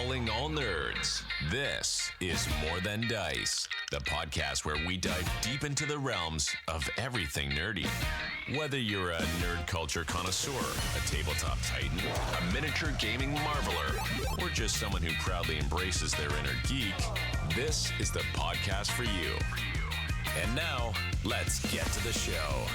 Calling all nerds. This is More Than Dice, the podcast where we dive deep into the realms of everything nerdy. Whether you're a nerd culture connoisseur, a tabletop titan, a miniature gaming marveler, or just someone who proudly embraces their inner geek, this is the podcast for you. And now, let's get to the show.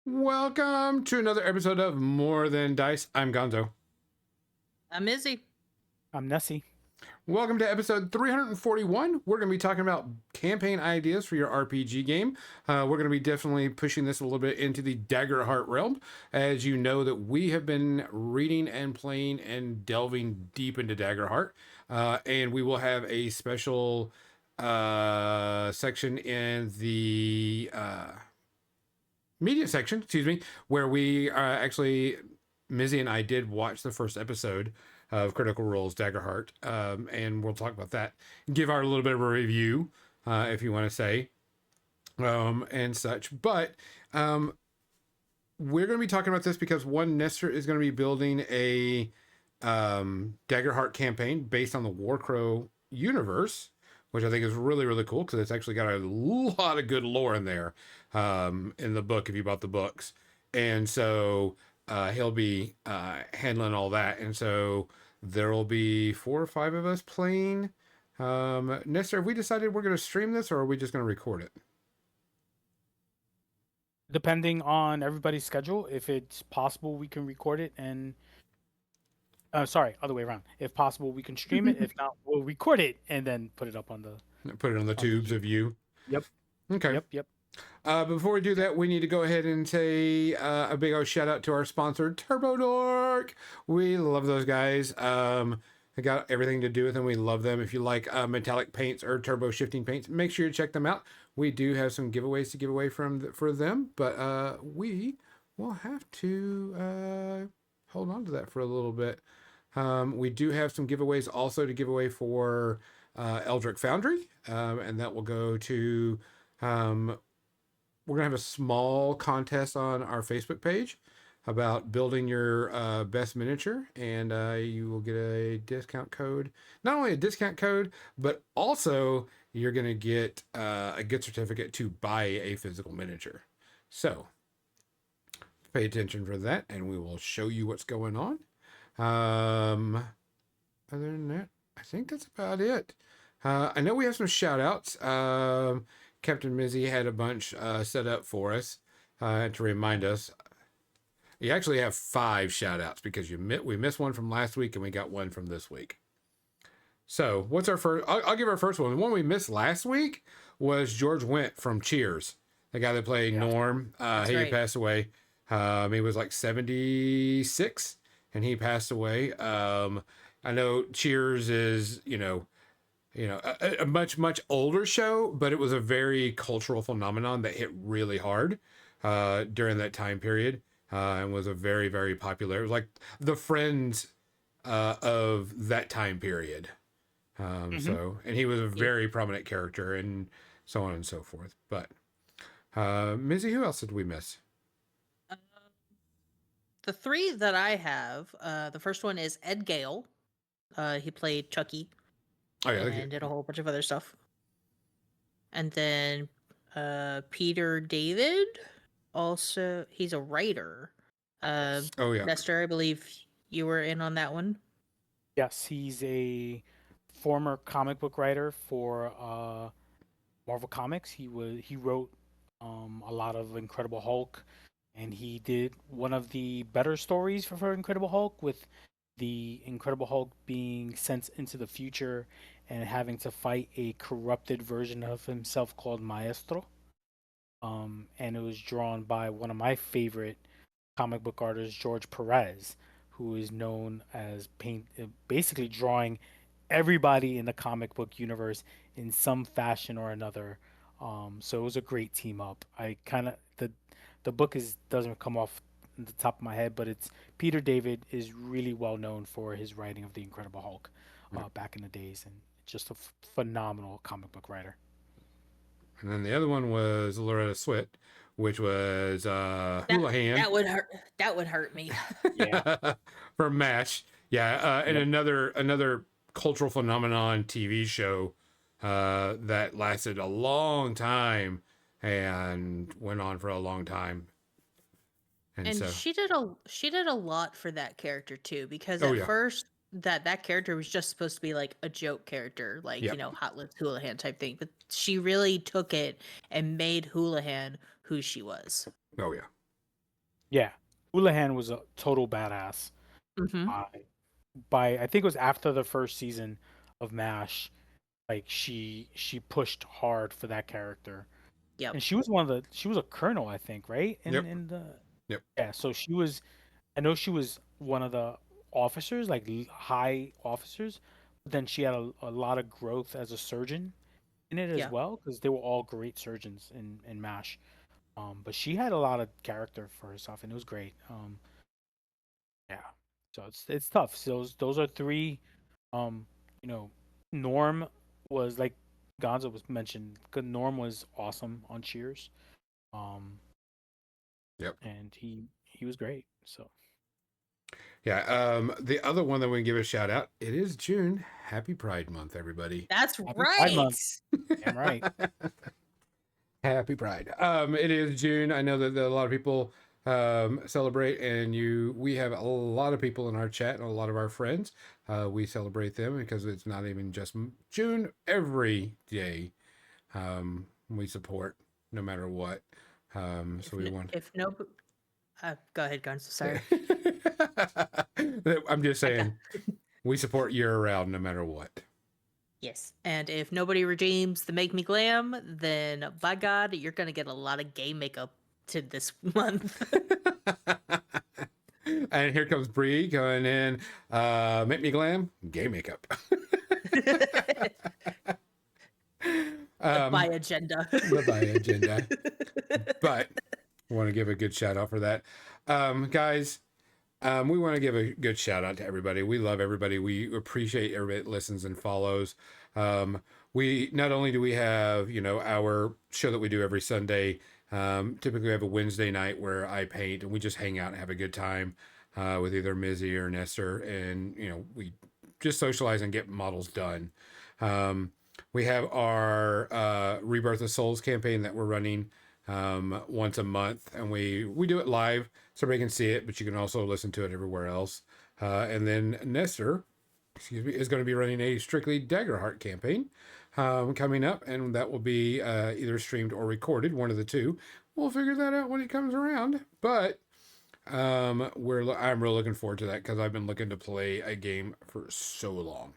Welcome to another episode of More Than Dice. I'm Gonzo. I'm Izzy. I'm Nessie. Welcome to episode 341. We're going to be talking about campaign ideas for your RPG game. We're going to be definitely pushing this a little bit into the Daggerheart realm. As you know that we have been reading and playing and delving deep into Daggerheart. And we will have a special section in the... media section, where we actually, Mizzy and I did watch the first episode of Critical Role's Daggerheart, and we'll talk about that. Give our little bit of a review, if you want to say, and such. But we're going to be talking about this because Nestor is going to be building a Daggerheart campaign based on the Warcrow universe, which I think is really, really cool because it's actually got a lot of good lore in there in the book if you bought the books. And so he'll be handling all that. And so there will be 4 or 5 of us playing. Nestor, have we decided we're going to stream this or are we just going to record it? Depending on everybody's schedule, if it's possible, we can record it and... sorry, other way around. If possible, we can stream it. If not, we'll record it and then put it up on the... Put it on the tubes of you. Yep. Okay. Yep. Before we do that, we need to go ahead and say a big old shout out to our sponsor, Turbo Dork. We love those guys. They got everything to do with them. We love them. If you like metallic paints or turbo shifting paints, make sure you check them out. We do have some giveaways to give away for them, but we will have to hold on to that for a little bit. We do have some giveaways also to give away for Eldritch Foundry, and that will go to... we're going to have a small contest on our Facebook page about building your best miniature, and you will get a discount code. Not only a discount code, but also you're going to get a gift certificate to buy a physical miniature. So pay attention for that, and we will show you what's going on. Other than that, I think that's about it. I know we have some shout outs. Captain Mizzy had a bunch set up for us to remind us. You actually have 5 shout outs because we missed one from last week and we got one from this week. So what's our first? I'll give our first one. The one we missed last week was George Wendt from Cheers, the guy that played Norm. He right. passed away. He was like 76 and he passed away. I know Cheers is, a much older show, but it was a very cultural phenomenon that hit really hard during that time period and was a very, very popular. It was like the Friends of that time period. So, and he was a very prominent character and so on and so forth. But Mizzy, who else did we miss? The 3 that I have, the first one is Ed Gale. He played Chucky. Oh yeah, and did a whole bunch of other stuff. And then Peter David, also he's a writer. oh yeah, Nestor, I believe you were in on that one. Yes, he's a former comic book writer for Marvel Comics. He wrote a lot of Incredible Hulk, and he did one of the better stories for Incredible Hulk, with the Incredible Hulk being sent into the future and having to fight a corrupted version of himself called Maestro. And it was drawn by one of my favorite comic book artists, George Perez, who is known as basically drawing everybody in the comic book universe in some fashion or another. So it was a great team up. I kind of the book is doesn't come off the top of my head, but it's Peter David is really well known for his writing of the Incredible Hulk back in the days, and just a phenomenal comic book writer. And then the other one was Loretta Swit, which was Houlihan. That would hurt. That would hurt me. Yeah. From MASH. Yeah, and Yep. another cultural phenomenon TV show that lasted a long time and went on for a long time. And And so, she did a lot for that character too, because oh at yeah, first that character was just supposed to be like a joke character, like Yep. Hot Lips Houlihan type thing. But she really took it and made Houlihan who she was. oh yeah, Yeah. Houlihan was a total badass. Mm-hmm. By I think it was after the first season of MASH, like she pushed hard for that character. Yep. And she was she was a colonel, I think, right? Yep. In the Yep. Yeah, so I know she was one of the officers, like high officers, but then she had a lot of growth as a surgeon in it as Yeah. well, because they were all great surgeons in MASH. But she had a lot of character for herself, and it was great. Yeah. So it's tough. So those are three. You know, Norm was like Gonzo was mentioned. Norm was awesome on Cheers. Yep. And he was great. So yeah. The other one that we can give a shout out. It is June. Happy Pride Month, everybody. That's Happy right. Pride Month. Damn right. Happy Pride. It is June. I know that a lot of people celebrate, and we have a lot of people in our chat and a lot of our friends. We celebrate them because it's not even just June. Every day, we support no matter what. So we want. If no, go ahead, Guns. Sorry. I'm just saying, we support year round no matter what. Yes, and if nobody redeems the Make Me Glam, then by God, you're gonna get a lot of gay makeup to this month. And here comes Bree going in. Make me glam, gay makeup. By agenda. The by agenda. But I want to give a good shout out for that. Guys, we want to give a good shout out to everybody. We love everybody. We appreciate everybody that listens and follows. We not only do we have, our show that we do every Sunday. Typically we have a Wednesday night where I paint and we just hang out and have a good time with either Mizzy or Nestor, and we just socialize and get models done. We have our Rebirth of Souls campaign that we're running once a month, and we do it live so everybody can see it, but you can also listen to it everywhere else. And then Nestor, is going to be running a strictly Daggerheart campaign coming up, and that will be either streamed or recorded, one of the two. We'll figure that out when it comes around, but I'm really looking forward to that because I've been looking to play a game for so long.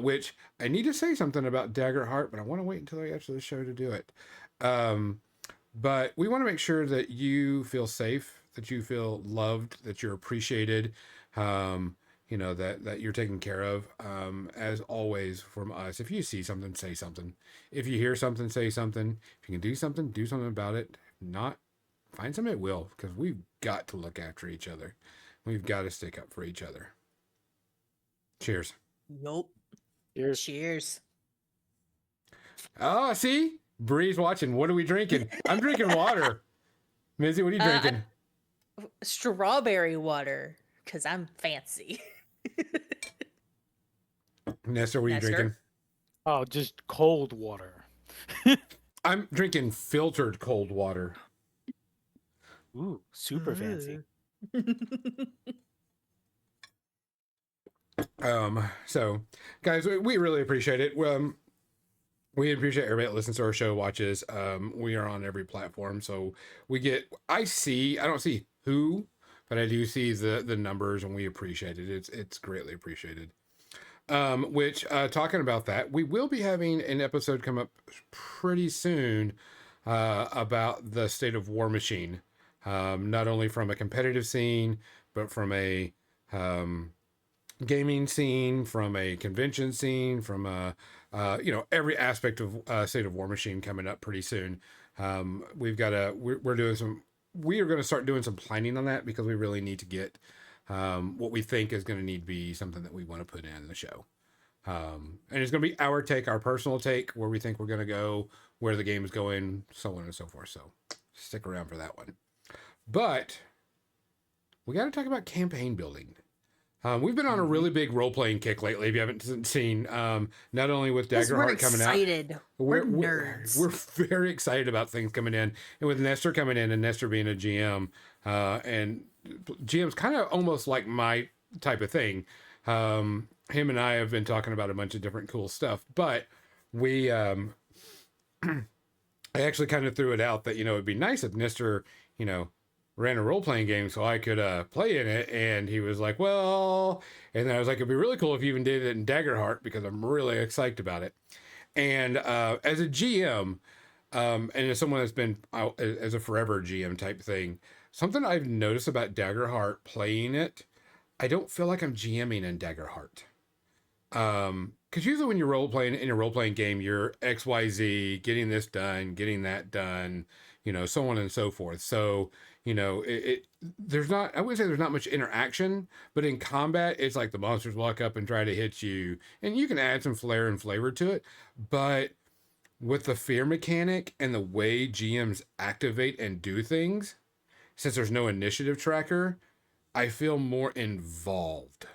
Which I need to say something about Daggerheart, but I want to wait until I get to the show to do it. But we want to make sure that you feel safe, that you feel loved, that you're appreciated, that you're taken care of. As always from us, if you see something, say something. If you hear something, say something. If you can do something about it. If not, find somebody that will, because we've got to look after each other. We've got to stick up for each other. Cheers. Nope. Cheers. Cheers. Oh, see? Bree's watching. What are we drinking? I'm drinking water. Mizzy, what are you drinking? Strawberry water, because I'm fancy. Nestor, what are you Nestor? drinking? Oh, just cold water. I'm drinking filtered cold water. Ooh, super fancy. So, guys, we really appreciate it. We appreciate everybody that listens to our show, watches. We are on every platform, so I don't see who, but I do see the numbers, and we appreciate it. It's greatly appreciated. Talking about that, we will be having an episode come up pretty soon about the state of War Machine, not only from a competitive scene, but from a gaming scene, from a convention scene, from a every aspect of State of War Machine coming up pretty soon. We've got we're doing some, we are going to start doing some planning on that because we really need to get what we think is going to need to be something that we want to put in the show. And it's going to be our take, our personal take, where we think we're going to go, where the game is going, so on and so forth. So stick around for that one. But we got to talk about campaign building. We've been on a really big role-playing kick lately. If you haven't seen, not only with Daggerheart coming out, we're nerds. We're very excited about things coming in, and with Nestor coming in, and Nestor being a GM, and GM's kind of almost like my type of thing. Him and I have been talking about a bunch of different cool stuff, but we, I actually kind of threw it out that it'd be nice if Nestor, ran a role-playing game so I could play in it, and he was like, well, and then I was like, it'd be really cool if you even did it in Daggerheart because I'm really excited about it. And as a GM, and as someone that's been as a forever GM type thing, something I've noticed about Daggerheart playing it, I don't feel like I'm GMing in Daggerheart. Because usually when you're role-playing in a role-playing game, you're XYZ, getting this done, getting that done, so on and so forth. So, there's not, I wouldn't say there's not much interaction, but in combat, it's like the monsters walk up and try to hit you, and you can add some flair and flavor to it. But with the fear mechanic and the way GMs activate and do things, since there's no initiative tracker, I feel more involved,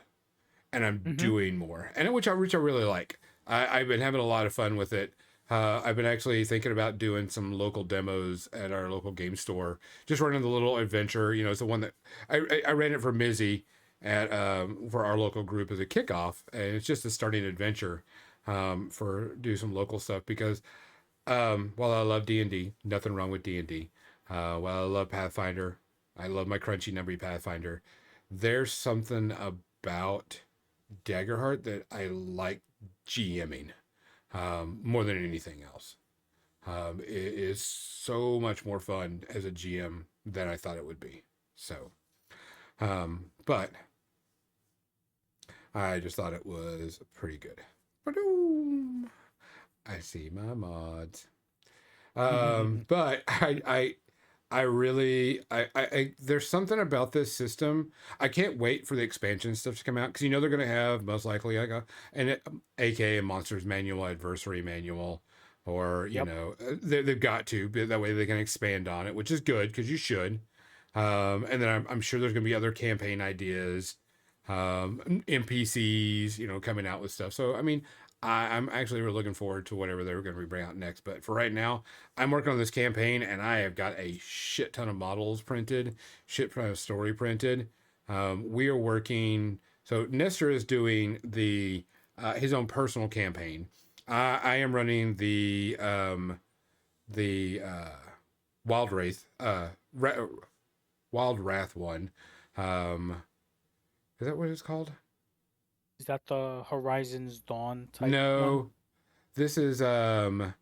and I'm doing more, and which I really like. I've been having a lot of fun with it. I've been actually thinking about doing some local demos at our local game store, just running the little adventure. It's the one that I ran it for Mizzy at for our local group as a kickoff, and it's just a starting adventure for do some local stuff because while I love D&D, nothing wrong with D&D. While I love Pathfinder, I love my crunchy numbery Pathfinder. There's something about Daggerheart that I like GMing. More than anything else. It is so much more fun as a GM than I thought it would be. So, but I just thought it was pretty good. Ba-doom. I see my mods. But I really, there's something about this system. I can't wait for the expansion stuff to come out because they're going to have most likely like AKA Monsters Manual, Adversary Manual, or they've got to, but that way they can expand on it, which is good because you should. And then I'm sure there's going to be other campaign ideas, NPCs, coming out with stuff. So I mean, I'm actually really looking forward to whatever they're going to bring out next. But for right now, I'm working on this campaign, and I have got a shit ton of models printed, shit ton of story printed. We are working. So Nestor is doing his own personal campaign. I am running the Wild Wrath, Wild Wrath one. Is that what it's called? Is that the Horizons Dawn type? No, one? This is Y'all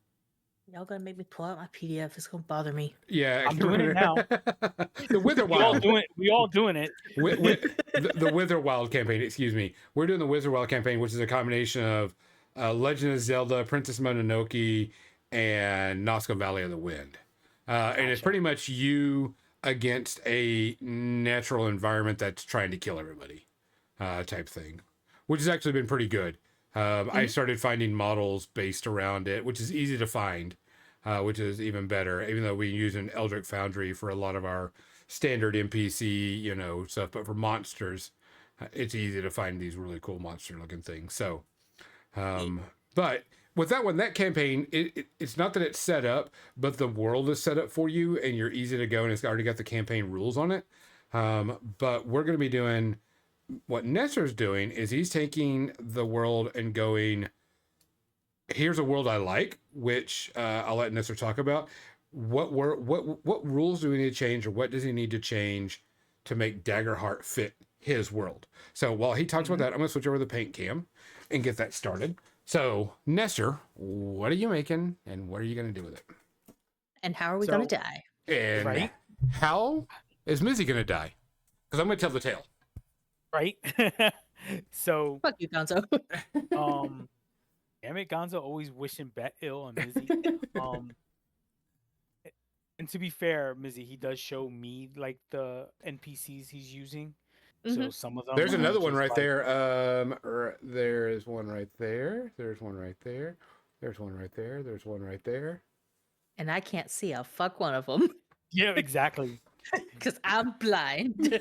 gonna make me pull out my PDF. It's gonna bother me. Yeah, I'm doing it now. The Witherwild. We all doing it. The Witherwild campaign. Excuse me. We're doing the Witherwild campaign, which is a combination of Legend of Zelda, Princess Mononoke, and Nazca Valley of the Wind. And it's pretty much you against a natural environment that's trying to kill everybody, type thing. Which has actually been pretty good. I started finding models based around it, which is easy to find, which is even better, even though we use an Eldritch Foundry for a lot of our standard NPC, stuff. But for monsters, it's easy to find these really cool monster-looking things. So, but with that one, that campaign, it's not that it's set up, but the world is set up for you, and you're easy to go, and it's already got the campaign rules on it. But we're going to be doing... What Nestor's doing is he's taking the world and going, here's a world I like, which I'll let Nestor talk about. What rules do we need to change, or what does he need to change to make Daggerheart fit his world? So while he talks about that, I'm going to switch over to the paint cam and get that started. So Nestor, what are you making, and what are you going to do with it? And how are we going to die? And how is Mizzy going to die? Because I'm going to tell the tale. Right. So Fuck you, Gonzo. Damn it, Gonzo always wishing bet ill on Mizzy. Um, and to be fair, Mizzy, he does show me like the NPCs he's using. So Hmm. some of them There's are another one just right like, there. There is one right there. There's one right there. There's one right there. There's one right there. And I can't see a fuck one of them yeah, exactly. because I'm blind.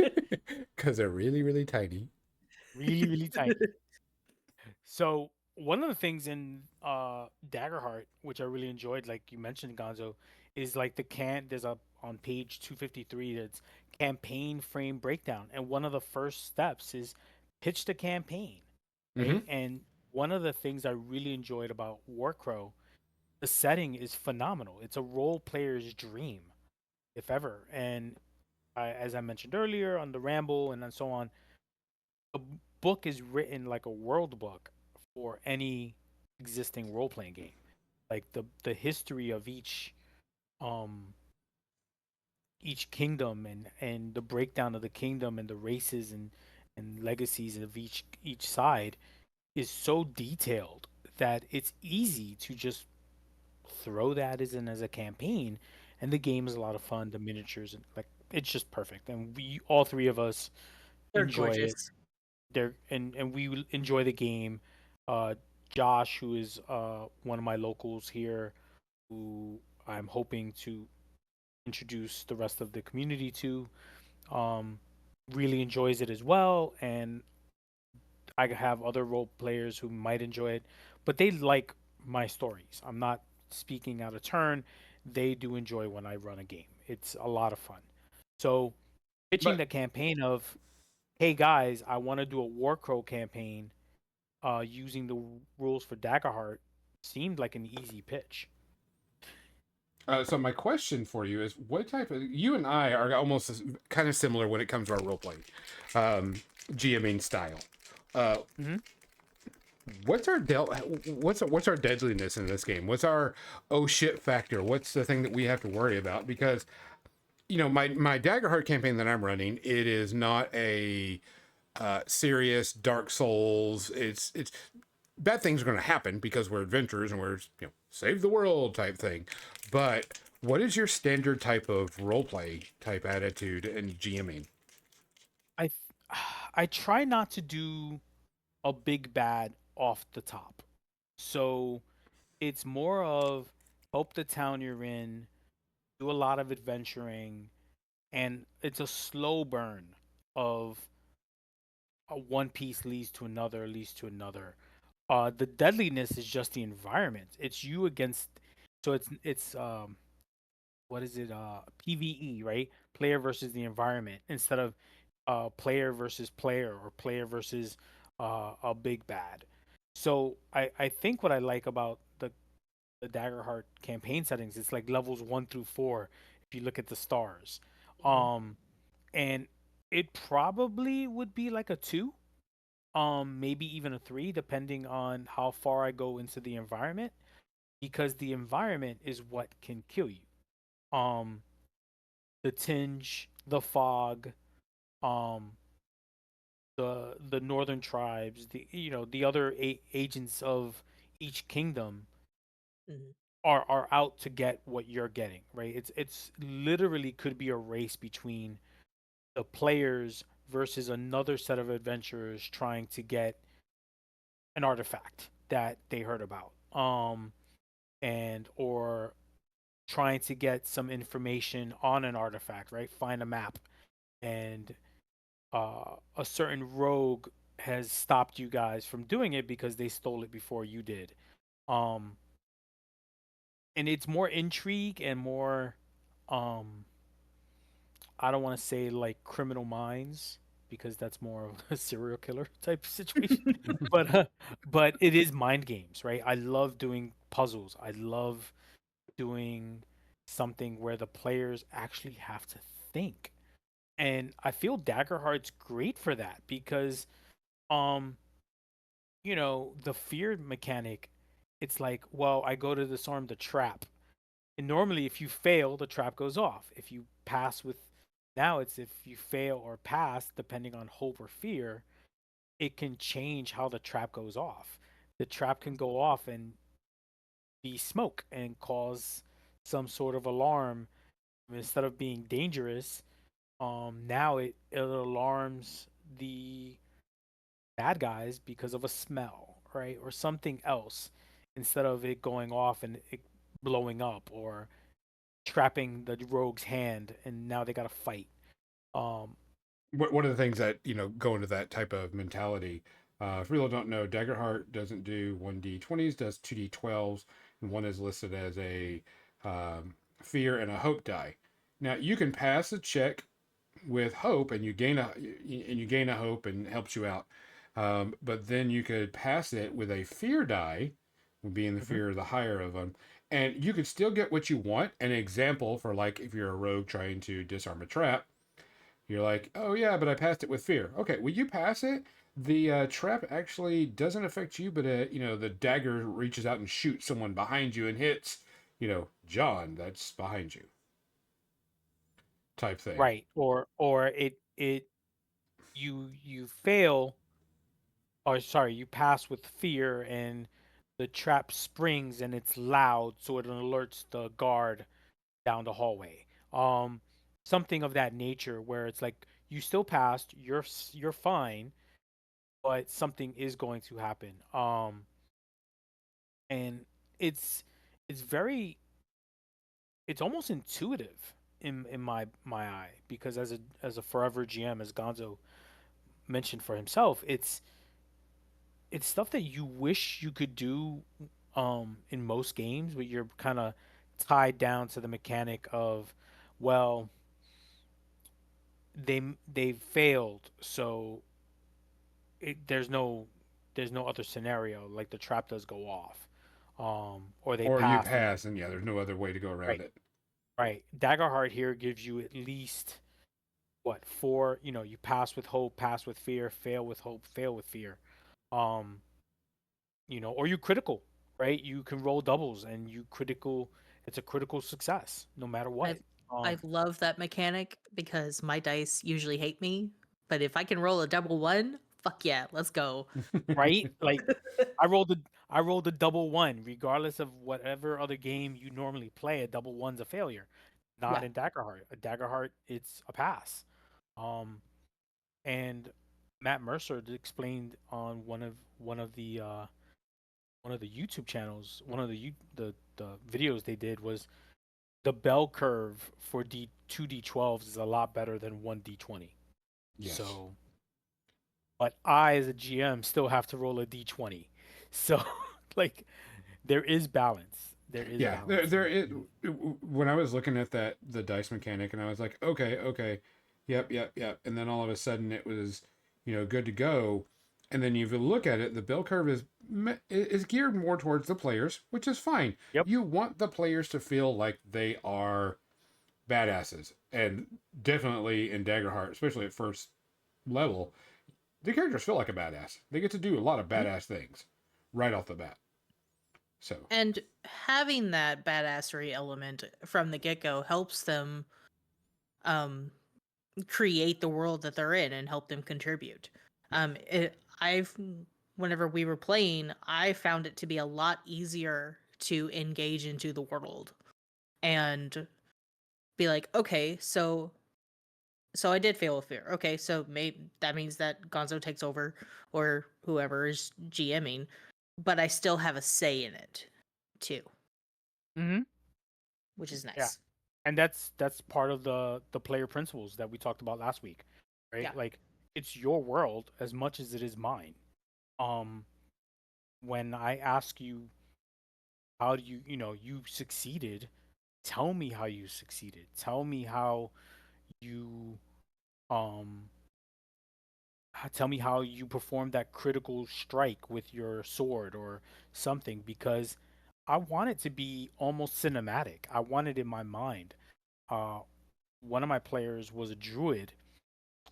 Because they're really, really tiny. Really, really tiny. So one of the things in Daggerheart, which I really enjoyed, like you mentioned, Gonzo, is like there's a on page 253 that's campaign frame breakdown. And one of the first steps is pitch the campaign. Mm-hmm. Right. And one of the things I really enjoyed about Warcrow, the setting is phenomenal. It's a role player's dream, if ever. And as I mentioned earlier on the ramble and then so on, a book is written like a world book for any existing role playing game. Like the history of um each kingdom and the breakdown of the kingdom and the races and legacies of each side is so detailed that it's easy to just throw that as a campaign, and the game is a lot of fun. The miniatures and like it's just perfect, and we all three of us They're enjoy it. gorgeous. There and we enjoy the game. Uh, Josh, who is one of my locals here, who I'm hoping to introduce the rest of the community to, um, really enjoys it as well. And I have other role players who might enjoy it, but they like my stories. I'm not speaking out of turn. They do enjoy when I run a game. It's a lot of fun. So pitching But the campaign of, hey guys, I want to do a Warcrow campaign using the rules for Daggerheart seemed like an easy pitch. so my question for you is, what type of you and I are almost kind of similar when it comes to our role playing, GMing style. Uh, Hmm. what's our what's our deadliness in this game? What's our oh shit factor? What's the thing that we have to worry about? Because my Daggerheart campaign that I'm running, it is not a serious Dark Souls. It's bad things are going to happen because we're adventurers and we're save the world type thing. But what is your standard type of role play type attitude and GMing? I I try not to do a big bad off the top. So it's more of help the town you're in, do a lot of adventuring, and it's a slow burn of one piece leads to another, leads to another. The deadliness is just the environment. It's you against, so it's what is it? PVE, right? Player versus the environment instead of player versus player or player versus a big bad. So I think what I like about the Daggerheart campaign settings, it's like levels 1 through 4 if you look at the stars. Mhm. Um and it probably would be like a 2, maybe even a 3 depending on how far I go into the environment, because the environment is what can kill you. Um the tinge, the fog, um the northern tribes, the other agents of each kingdom Mhm. are out to get what you're getting, right? It's literally could be a race between the players versus another set of adventurers trying to get an artifact that they heard about. And or trying to get some information on an artifact, right? Find a map, and a certain rogue has stopped you guys from doing it because they stole it before you did. Um, and it's more intrigue and more, um, I don't want to say like Criminal Minds because that's more of a serial killer type situation, but but it is mind games, right? I love doing puzzles. I love doing something where the players actually have to think, and I feel Daggerheart's great for that because um the fear mechanic, it's like, well, I go to disarm the trap. And normally if you fail, the trap goes off. If you pass with Now it's if you fail or pass, depending on hope or fear, it can change how the trap goes off. the trap can go off and be smoke and cause some sort of alarm. Instead of being dangerous, now it alarms the bad guys because of a smell, right? Or something else, instead of it going off and it blowing up or trapping the rogue's hand and now they gotta fight. Um, One of the things that go into that type of mentality. If people don't know, Daggerheart doesn't do 1d20s, does 2d12s, and one is listed as a fear and a hope die. Now you can pass a check with hope, and you gain a hope, and it helps you out. But then you could pass it with a fear die, being the mhm. fear the higher of them, and you could still get what you want. An example for, like, if you're a rogue trying to disarm a trap, you're like, oh yeah, but I passed it with fear. Okay, will you pass it? The trap actually doesn't affect you, but the dagger reaches out and shoots someone behind you and hits, John, that's behind you, type thing. Right. Or it you fail, or sorry, you pass with fear and the trap springs and it's loud, so it alerts the guard down the hallway. Um, Something of that nature where it's like you still passed, you're fine, but something is going to happen. And it's it's very it's almost intuitive in my eye, because as a forever GM, as Gonzo mentioned for himself, it's stuff that you wish you could do in most games, but you're kind of tied down to the mechanic of, well, they failed, so there's no other scenario, like the trap does go off, or they Or you passed and pass, and yeah, there's no other way to go around right. it. Right. Daggerheart here gives you at least what, four, you pass with hope, pass with fear, fail with hope, fail with fear. Um, or you critical, right? You can roll doubles and you critical, it's a critical success no matter what. I've I've loved that mechanic because my dice usually hate me, but if I can roll a double one, fuck yeah, let's go. Right? Like I rolled a double one, regardless of whatever other game you normally play. A double one's a failure. Not Yeah. in Daggerheart. A Daggerheart, it's a pass. Um, and Matt Mercer explained on one of the YouTube channels, one of the videos they did, was the bell curve for D2D12s is a lot better than 1D20. Yes. So, but I as a GM still have to roll a D20. So, like, there is balance. There is Yeah, there, balance. there. When I was looking at the dice mechanic, and I was like, okay, okay, yep, yep, yep, and then all of a sudden it was, good to go. And then if you look at it, the bell curve is geared more towards the players, which is fine. Yep. You want the players to feel like they are badasses, and definitely in Daggerheart, especially at first level, the characters feel like a badass. They get to do a lot of Mhm. badass things right off the bat. So And having that badassery element from the get-go helps them um create the world that they're in and help them contribute. I've whenever we were playing, I found it to be a lot easier to engage into the world and be like, okay, so I did fail with fear. Okay, so maybe that means that Gonzo takes over or whoever is GMing, but I still have a say in it too, Mhm. which is Yeah. nice. And that's part of the player principles that we talked about last week, Yeah. right? Like, it's your world as much as it is mine. Um, when I ask you, how do you succeeded, tell me how you succeeded. Tell me how you um tell me how you performed that critical strike with your sword or something, because I want it to be almost cinematic. I want it in my mind. Uh, One of my players was a druid,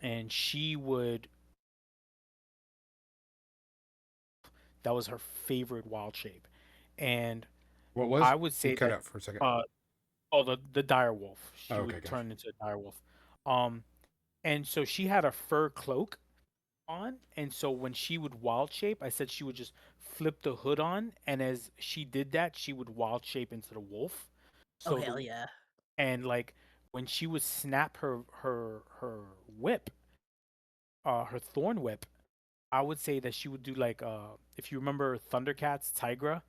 and she would that was her favorite wild shape, and what was I would you say cut that out for a second? uh the dire wolf. Oh, She okay, would gotcha. turn into a dire wolf. Um, and so she had a fur cloak on, and so when she would wild shape, I said she would just flip the hood on, and as she did that, she would wild shape into the wolf. Oh So hell the yeah. and like when she would snap her whip, her thorn whip, I would say that she would do like if you remember Thundercats Tigra,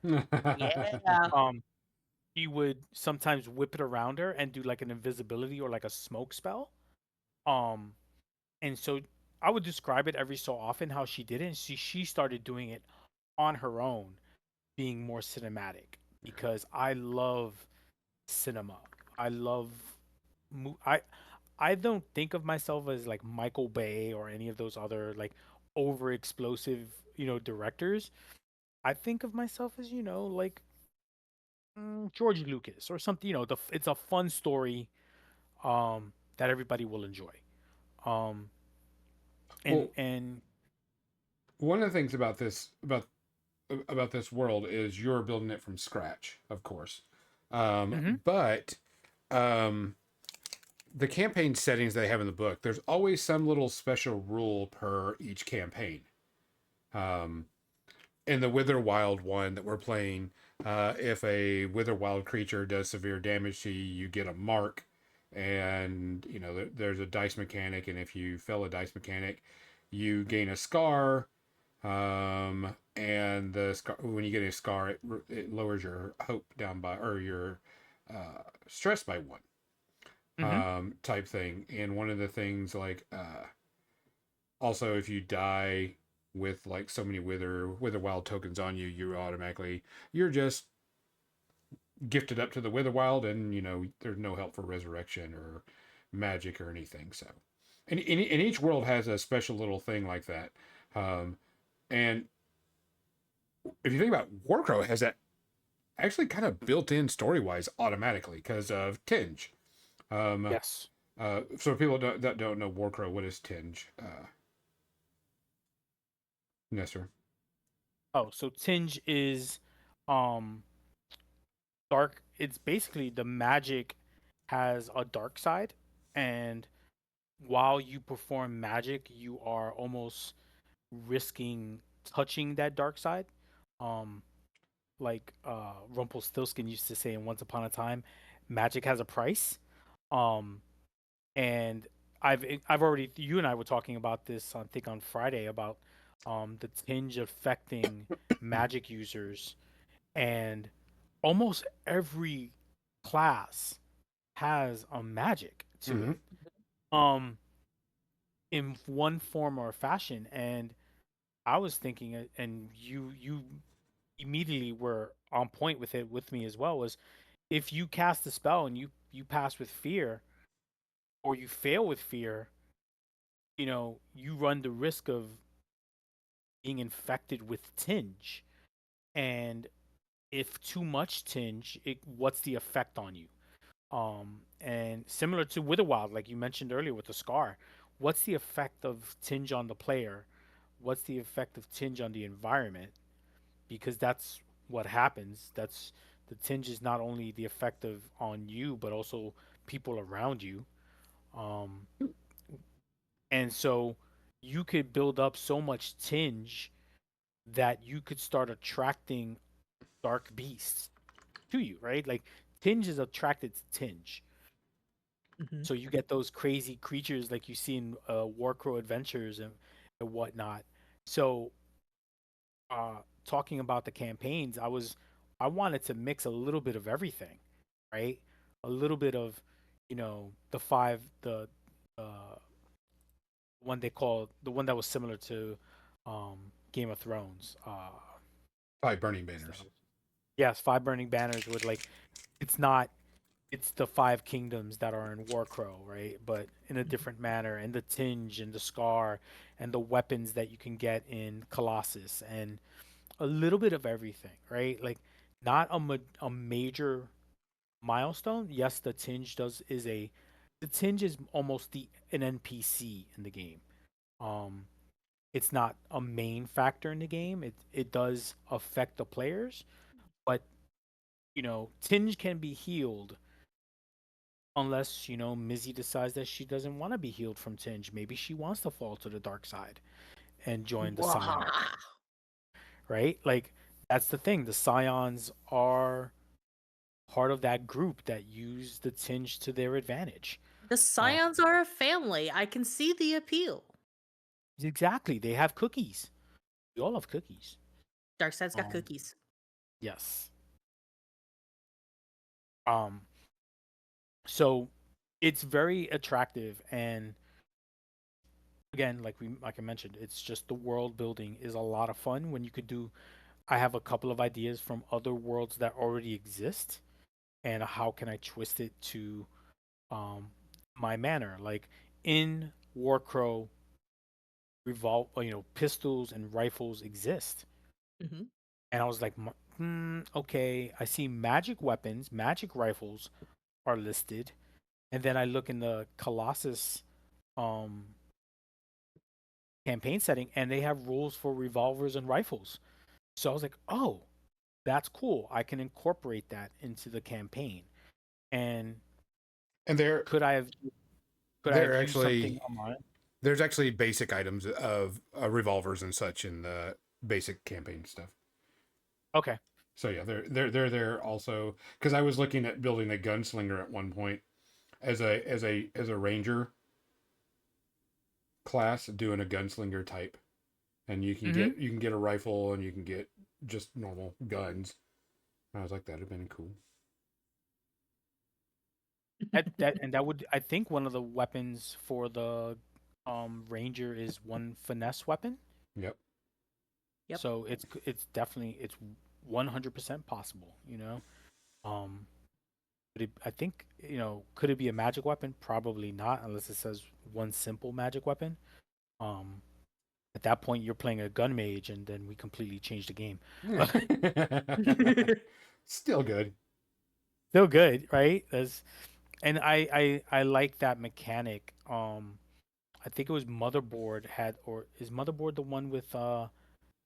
Yeah. um she would sometimes whip it around her and do like an invisibility or like a smoke spell. Um and so I would describe it every so often how she did it. And she started doing it on her own, being more cinematic because I love cinema. I love mo- I don't think of myself as like Michael Bay or any of those other like over explosive, directors. I think of myself as, like George Lucas or something, it's a fun story that everybody will enjoy. Um and Well, and one of the things about this world is you're building it from scratch, of course. mhm, But um, the campaign settings they have in the book, there's always some little special rule per each campaign. Um, in the Wither Wild one that we're playing, if a Wither Wild creature does severe damage to you, you get a mark. And, there's a dice mechanic. And if you fail a dice mechanic, you gain a scar. And the scar, when you get a scar, it lowers your hope down by, or your stress by one, mhm, type thing. And one of the things, like, also, if you die with like so many wither wild tokens on you, you're just gifted up to the wither wild, and there's no help for resurrection or magic or anything. So, and each world has a special little thing like that. And if you think about Warcrow, it has that actually kind of built in story wise automatically because of Tinge. Um, yes. so people that don't know Warcrow, what is Tinge? Nestor. Oh, so Tinge is um dark. It's basically the magic has a dark side, and while you perform magic, you are almost risking touching that dark side. Um, like Rumpelstiltskin used to say in Once Upon a Time, magic has a price. Um, and I've already you and I were talking about this I think on Friday about the tinge affecting magic users, and almost every class has a magic to Mm-hmm. it. Um in one form or fashion, and I was thinking and you immediately were on point with it with me as well, was if you cast a spell and you pass with fear or you fail with fear, you run the risk of being infected with tinge. And if too much tinge, what's the effect on you? And similar to Witherwild, like you mentioned earlier with the scar, what's the effect of tinge on the player? What's the effect of tinge on the environment? Because that's what happens. That's the tinge is not only the effect of on you, but also people around you. Um, and so you could build up so much tinge that you could start attracting dark beasts to you, right? Like tinge is attracted to tinge. Hmm. So you get those crazy creatures like you see in Warcrow Adventures and whatnot. So talking about the campaigns, I wanted to mix a little bit of everything, right? A little bit of, the one they call the one that was similar to Game of Thrones. Probably Burning What's that? Banners. Yes, five burning banners with like it's not it's the five kingdoms that are in Warcrow, right? But in a different manner, and the tinge and the scar and the weapons that you can get in Colossus and a little bit of everything, right? Like not a major milestone. Yes, the tinge is almost an NPC in the game. Um, it's not a main factor in the game. It does affect the players, but tinge can be healed unless Mizzy decides that she doesn't want to be healed from tinge. Maybe she wants to fall to the dark side, and join the Scion, Wow. right? Like that's the thing. The Scions are part of that group that use the tinge to their advantage. The Scions are a family. I can see the appeal. Exactly. They have cookies. We all have cookies. Darkseid's got Um, cookies. yes. Um, so it's very attractive, and again, like I mentioned, it's just the world building is a lot of fun when you could do. I have a couple of ideas from other worlds that already exist, and how can I twist it to um my manner? Like in Warcrow, pistols and rifles exist, Hmm. and I was like, okay, I see magic weapons, magic rifles are listed, and then I look in the Colossus um campaign setting, and they have rules for revolvers and rifles. So I was like, oh, that's cool. I can incorporate that into the campaign. And And could I have could I they're have used something actually on mine? there's actually basic items of revolvers and such in the basic campaign stuff. Okay. So yeah, they're there also because I was looking at building a gunslinger at one point as a ranger class doing a gunslinger type, and Mm-hmm. you can get a rifle and you can get just normal guns. And I was like, that'd have been cool. That would, I think, one of the weapons for the ranger is one finesse weapon. Yep. Yep. So it's definitely it's 100% possible, you know. Um I think, could it be a magic weapon? Probably not, unless it says one simple magic weapon. Um, at that point, you're playing a gun mage, and then we completely change the game. Still good. Still good, right? And I like that mechanic. I think it was Motherboard had, or is Motherboard the one with the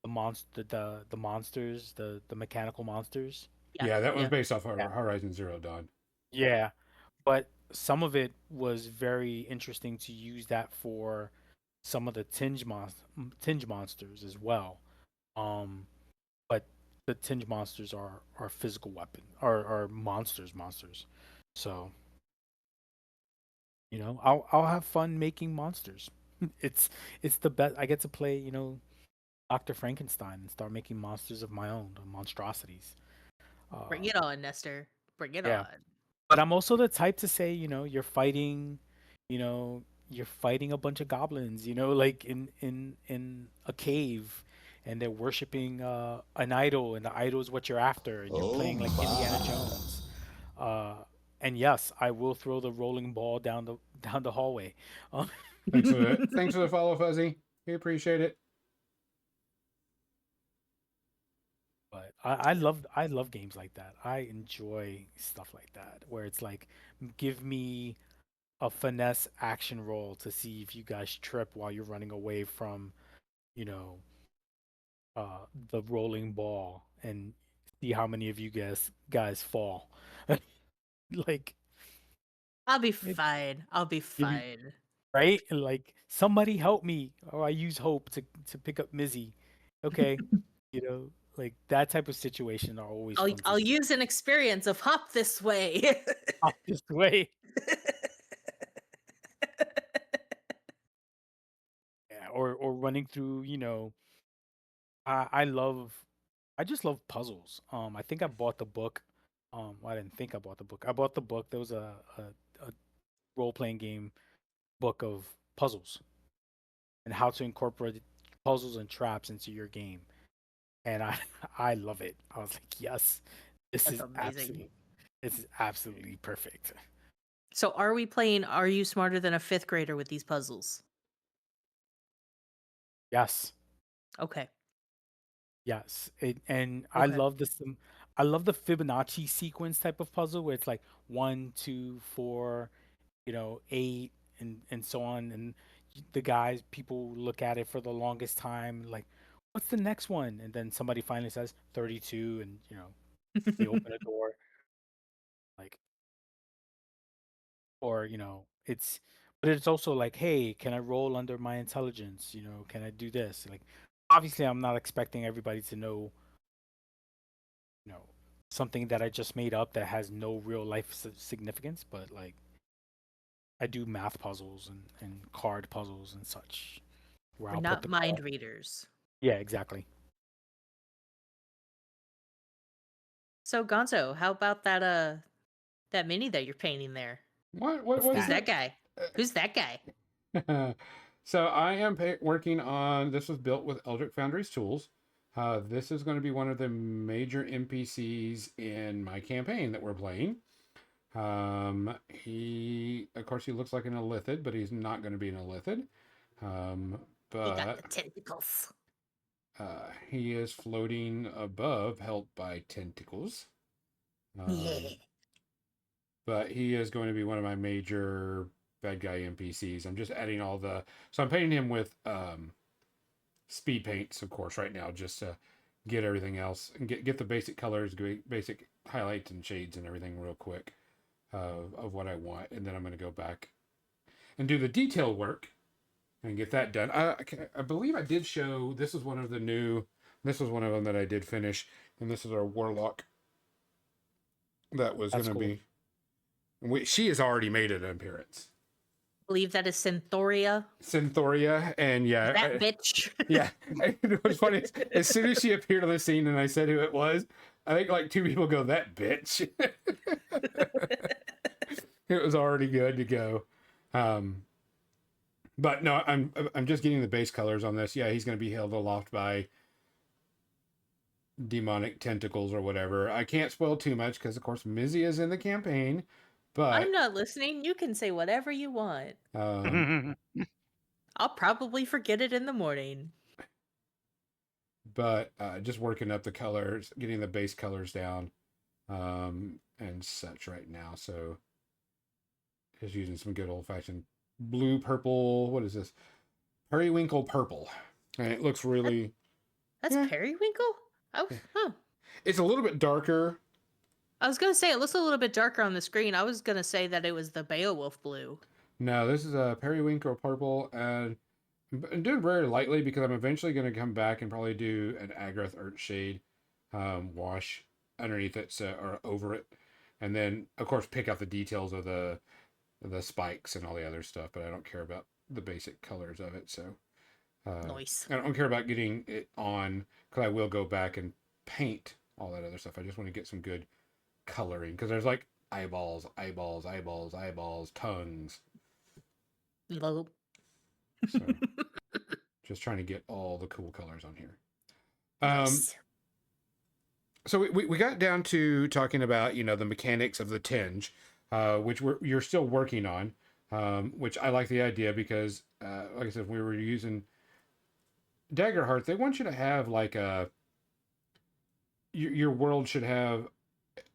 monsters, the mechanical monsters? Yeah. Yeah, that was Yeah. based off Yeah. Horizon Zero Dawn. Yeah, but some of it was very interesting to use that for some of the tinge monsters as well. Um, but the tinge monsters are physical weapon, are monsters. So, I'll have fun making monsters. It's it's the best. I get to play, Dr. Frankenstein and start making monsters of my own, monstrosities. Bring Uh, it on, Nestor. Bring it yeah. on. But I'm also the type to say, you know, you're fighting a bunch of goblins, like in a cave, and they're worshiping an idol, and the idol is what you're after, and you're Oh playing like Indiana my. Jones. Uh, and yes, I will throw the rolling ball down the down the hallway. Um, Thanks for the follow, Fuzzy. We appreciate it. But I love games like that. I enjoy stuff like that where it's like, give me a finesse action roll to see if you guys trip while you're running away from, you know, the rolling ball, and see how many of you guys fall. Like I'll be it, fine. I'll be give you fine. right? And like, somebody help me, or I use hope to pick up Mizzy. Okay, like that type of situation are always I'll fun to I'll see. use an experience of hop this way. Off this way. Yeah, or running through, I just love puzzles. I think I bought the book. Well, I didn't think I bought the book. I bought the book. There was a role playing game book of puzzles and how to incorporate puzzles and traps into your game. And I I love it. I was like, yes, this That's is amazing. absolutely this is absolutely perfect. So are we playing Are You Smarter Than a Fifth Grader with these puzzles? Yes. Okay. Yes. And Okay. I love the Fibonacci sequence type of puzzle where it's like 1, 2, 4, 8, and so on, and the guys people look at it for the longest time, like, what's the next one? And then somebody finally says 32, and they open a door, like, or it's but it's also like, hey, can I roll under my intelligence? Can I do this? Like, obviously, I'm not expecting everybody to know, you know, something that I just made up that has no real life significance, but like, I do math puzzles and card puzzles and such, where We're I'll put not the mind card. readers. Yeah, exactly. So Gonzo, how about that mini that you're painting there? What's Who's What's that? that guy? Who's that guy? that? So I am working on this. Was built with Eldritch Foundry's tools. This is going to be one of the major NPCs in my campaign that we're playing. He, of course, he looks like an Illithid, but he's not going to be an Illithid. Um, He got but the tentacles. he is floating above, helped by tentacles. Yeah. But he is going to be one of my major bad guy NPCs. I'm just adding all the. So I'm painting him with speed paints, of course, right now, just to get everything else and get the basic colors, basic highlights and shades and everything real quick of what I want, and then I'm going to go back and do the detail work and get that done. I believe I did show this is one of the new. This was one of them that I did finish, and this is our warlock. That was going That's to cool. be. She has already made an appearance. Believe that is Synthoria. Synthoria, and That bitch. yeah. It was funny. As soon as she appeared on the scene, and I said who it was, I think like two people go, "That bitch." It was already good to go. Um, but no, I'm just getting the base colors on this. Yeah, he's going to be held aloft by demonic tentacles or whatever. I can't spoil too much because, of course, Mizzy is in the campaign, I'm but not listening. You can say whatever you want. um, I'll probably forget it in the morning. just working up the colors, getting the base colors down, and such right now. So just using some good old fashioned blue, purple. What is this? Periwinkle purple, and it looks really. That's Yeah, Periwinkle? Oh, huh. it's a little bit darker. I was gonna say it looks a little bit darker on the screen. I was gonna say that it was the Beowulf blue. No, this is a periwinkle purple, and I'm doing very lightly because I'm eventually going to come back and probably do an Agrath Earthshade wash underneath it, or over it, and then of course pick out the details of the spikes and all the other stuff. But I don't care about the basic colors of it, so Nice. I don't care about getting it on because I will go back and paint all that other stuff. I just want to get some good coloring because there's like eyeballs, eyeballs, eyeballs, eyeballs, tongues. Low. So just trying to get all the cool colors on here. Nice. So we got down to talking about the mechanics of the tinge, which you're still working on, which I like the idea because like I said, we were using Daggerheart. They want you to have like your world should have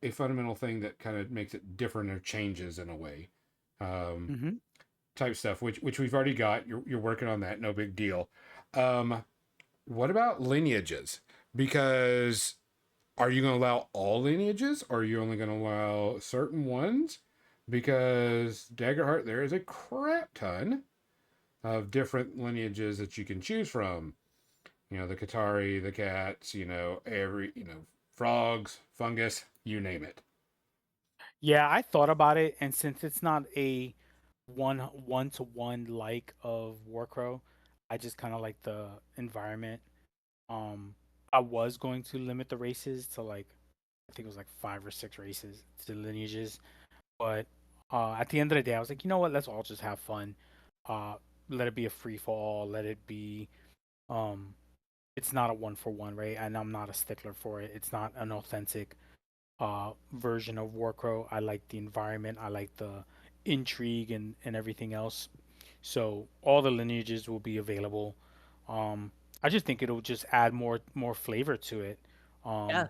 a fundamental thing that kind of makes it different or changes in a way, um, hmm type stuff. Which we've already got. You're working on that. No big deal. Um, what about lineages? Because are you going to allow all lineages, or are you only going to allow certain ones? Because Daggerheart, there is a crap ton of different lineages that you can choose from. The Qatari, the cats, frogs, fungus, you name it. Yeah, I thought about it, and since it's not a one to one like of Warcrow, I just kind of like the environment. Um, I was going to limit the races to like, I think it was like 5 or 6 races to lineages, but at the end of the day, I was like, you know what? Let's all just have fun. Uh, Let it be a free for all. Let it be. Um, it's not a one for one, right? And I'm not a stickler for it. It's not an authentic version of Warcrow. I like the environment. I like the intrigue and everything else. So all the lineages will be available. Um, I just think it'll just add more flavor to it. Yeah. Um,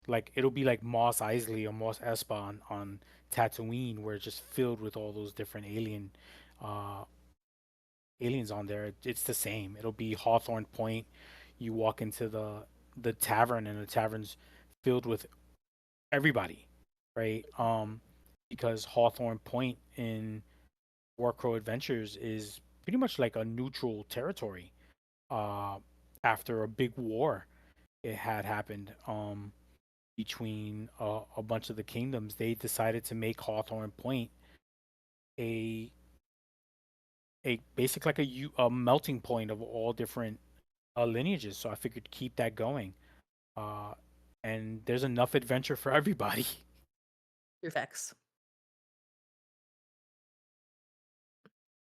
like it'll be like Moss Eisley or Moss Espa on Tatooine, where it's just filled with all those different uh, aliens on there. It's the same. It'll be Hawthorne Point. You walk into the tavern, and the tavern's filled with everybody, right? Because Hawthorne Point in Warcrow Adventures is pretty much like a neutral territory. Uh, After a big war it had happened between a bunch of the kingdoms, they decided to make Hawthorne Point a basic like a melting point of all different lineages. So I figured keep that going. Uh, and there's enough adventure for everybody. Effects.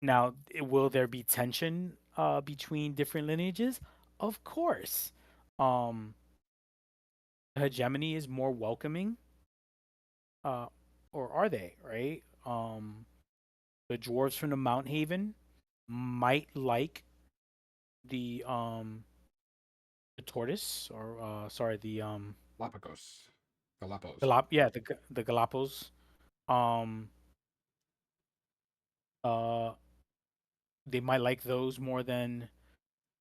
Now, will there be tension between different lineages? Of course. Um, Hegemony is more welcoming, uh, or are they? Right? The dwarves from the Mount Haven might like the tortoise, or sorry, Galapagos. Galapagos. The Galapagos. Um, uh, they might like those more than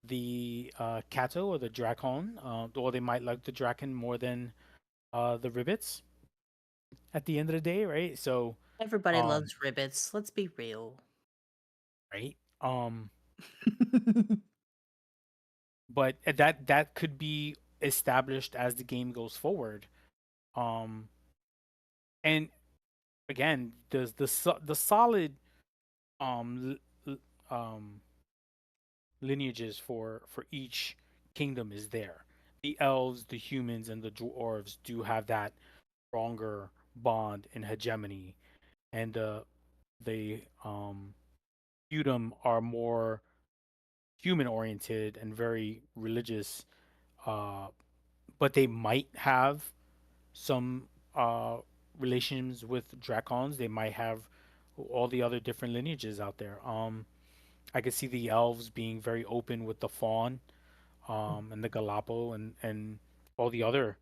the Kato or the Drakon, or they might like the Draken more than the Ribbits. At the end of the day, right? So, Everybody um, loves ribbits. Let's be real. right? But that could be established as the game goes forward. Um, and again, the solid um lineages for each kingdom is there. The elves, the humans, and the dwarves do have that stronger bond and hegemony, and the feudum are more human oriented and very religious. Uh, but they might have some relations with dracons. They might have all the other different lineages out there. I could see the elves being very open with the fawn, and the Galapo and all the other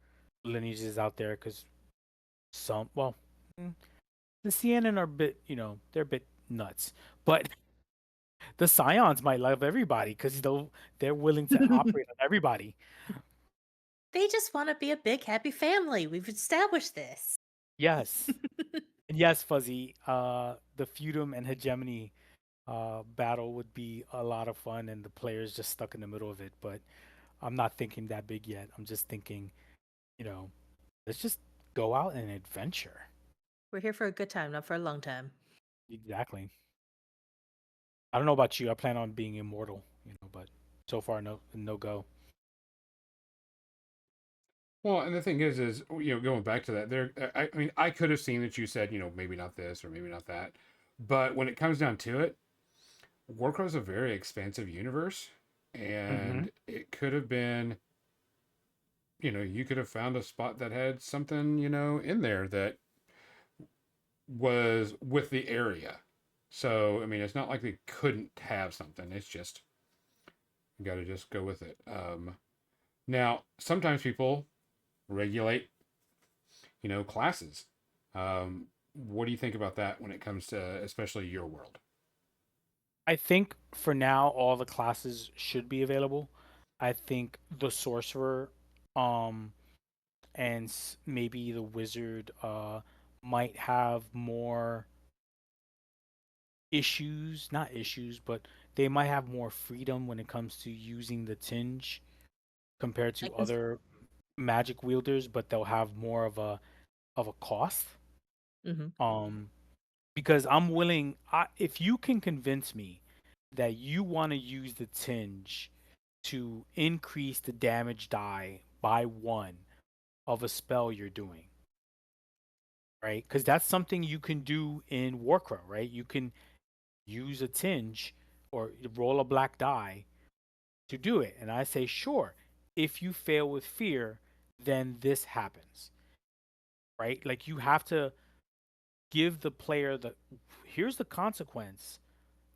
lineages out there. Because well, mm, the Siennan are a bit, they're a bit nuts, but the Scions might love everybody because they're willing to operate on everybody. They just want to be a big happy family. We've established this. Yes, and yes, Fuzzy. The feudum and hegemony battle would be a lot of fun, and the players just stuck in the middle of it. But I'm not thinking that big yet. I'm just thinking, you know, let's just go out and adventure. We're here for a good time, not for a long time. Exactly. I don't know about you. I plan on being immortal, but so far no go. Well, and the thing is, going back to that, I mean, I could have seen that you said, maybe not this or maybe not that, but when it comes down to it, Warcraft's a very expansive universe, Mm-hmm. and it could have been, you could have found a spot that had something, in there that was with the area. So, I mean, it's not like they couldn't have something. It's just you got to just go with it. Now, sometimes people regulate, classes. What do you think about that when it comes to especially your world? I think for now all the classes should be available. I think the sorcerer, um, and maybe the wizard, might have more issues. Not issues, but they might have more freedom when it comes to using the tinge compared I to can. other magic wielders, but they'll have more of a cost. Mm-hmm. Um, because I'm willing, if you can convince me that you want to use the tinge to increase the damage die by one of a spell you're doing, right? Because that's something you can do in Warcraft, right? You can use a tinge or roll a black die to do it. And I say, sure, if you fail with fear, then this happens, right? Like you have to give the player here's the consequence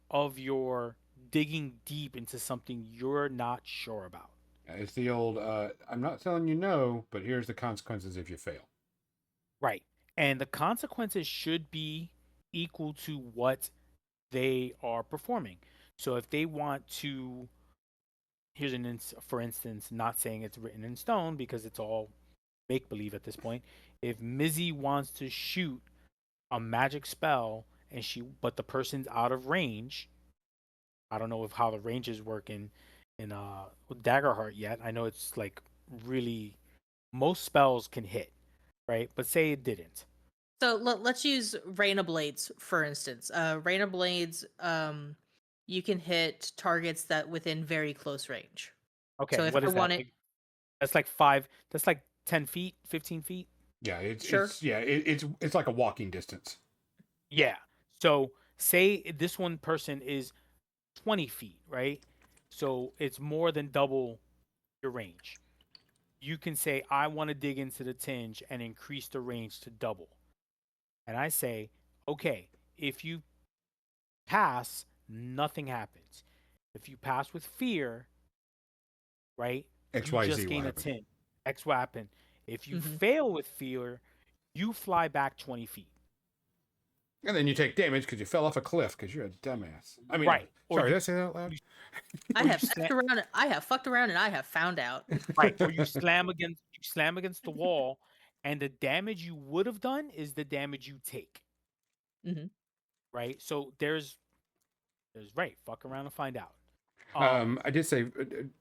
of your digging deep into something you're not sure about. It's the old, I'm not telling you no, but here's the consequences if you fail. Right. And the consequences should be equal to what they are performing. So if they want to, for instance, not saying it's written in stone because it's all make believe at this point. If Mizzy wants to shoot a magic spell and but the person's out of range. I don't know if how the ranges work in Daggerheart yet. I know it's like really most spells can hit, right? But say it didn't. So let's use Rain of Blades for instance. Rain of Blades, you can hit targets that within very close range. So Okay, if what I is that? want it, Like that's like 5. That's like 10 feet, 15 feet. Yeah, sure. it's like a walking distance. Yeah. So say this one person is 20 feet, right? So it's more than double your range. You can say, I want to dig into the tinge and increase the range to double. And I say, okay, if you pass, nothing happens. If you pass with fear, right, you XYZ just will gain a happen. 10. X will happen. If you Hmm. fail with fear, you fly back 20 feet. And then you take damage because you fell off a cliff because you're a dumbass. I mean, Right. Or sorry, you, did I say that out loud? you I or you have slam fucked around. I have fucked around, and I have found out. right, or you slam against the wall, and the damage you would have done is the damage you take. Hmm. Right. So there's right. Fuck around and find out. Um. I did say,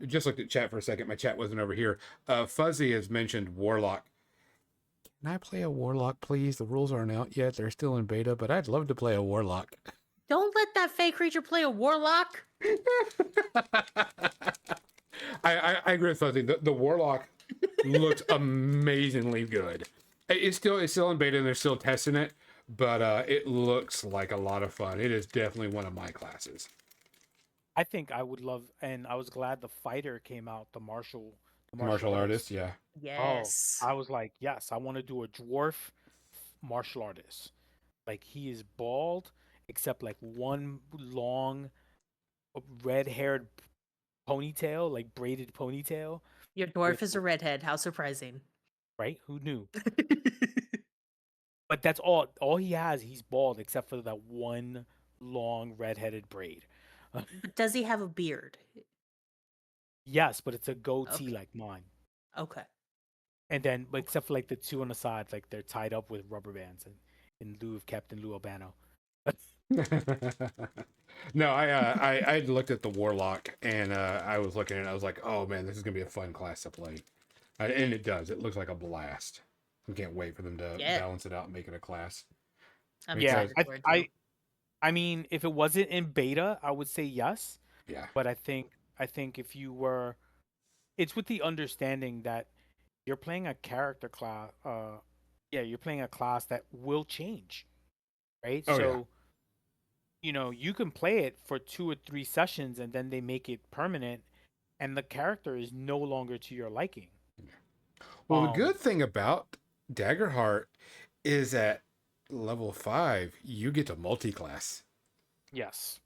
just looked at chat for a second. My chat wasn't over here. Fuzzy has mentioned Warlock. Can I play a Warlock, please? The rules aren't out yet. They're still in beta, but I'd love to play a Warlock. Don't let that fey creature play a warlock. I agree with Fuzzy. The Warlock looks amazingly good. It's still in beta and they're still testing it, but it looks like a lot of fun. It is definitely one of my classes. I think I would love, and I was glad the fighter came out. The martial Martial artist. artist, yeah. Oh, Yes. I was like, yes, I want to do a dwarf martial artist. Like he is bald, except like one long red-haired ponytail, like braided ponytail. Your With dwarf is a redhead. How surprising. right, who knew? But that's all he has. He's bald except for that one long red-headed braid. But does he have a beard? Yes, but it's a goatee Okay. like mine. Okay. And then, but except for like the two on the side, like they're tied up with rubber bands, and in lieu of Captain Lou Albano. No, I looked at the Warlock and I was looking at it. I was like, oh man, this is gonna be a fun class to play, and it does. It looks like a blast. I can't wait for them to Yeah. balance it out and make it a class. I'm Yeah, excited I, for it too. I, I mean, if it wasn't in beta, I would say yes. Yeah. But I think if you were, it's with the understanding that you're playing a character class. Yeah, you're playing a class that will change, right? Oh yeah. So you can play it for 2 or 3 sessions, and then they make it permanent, and the character is no longer to your liking. Well, the Um, good thing about Daggerheart is at level 5, you get to multi-class. yes,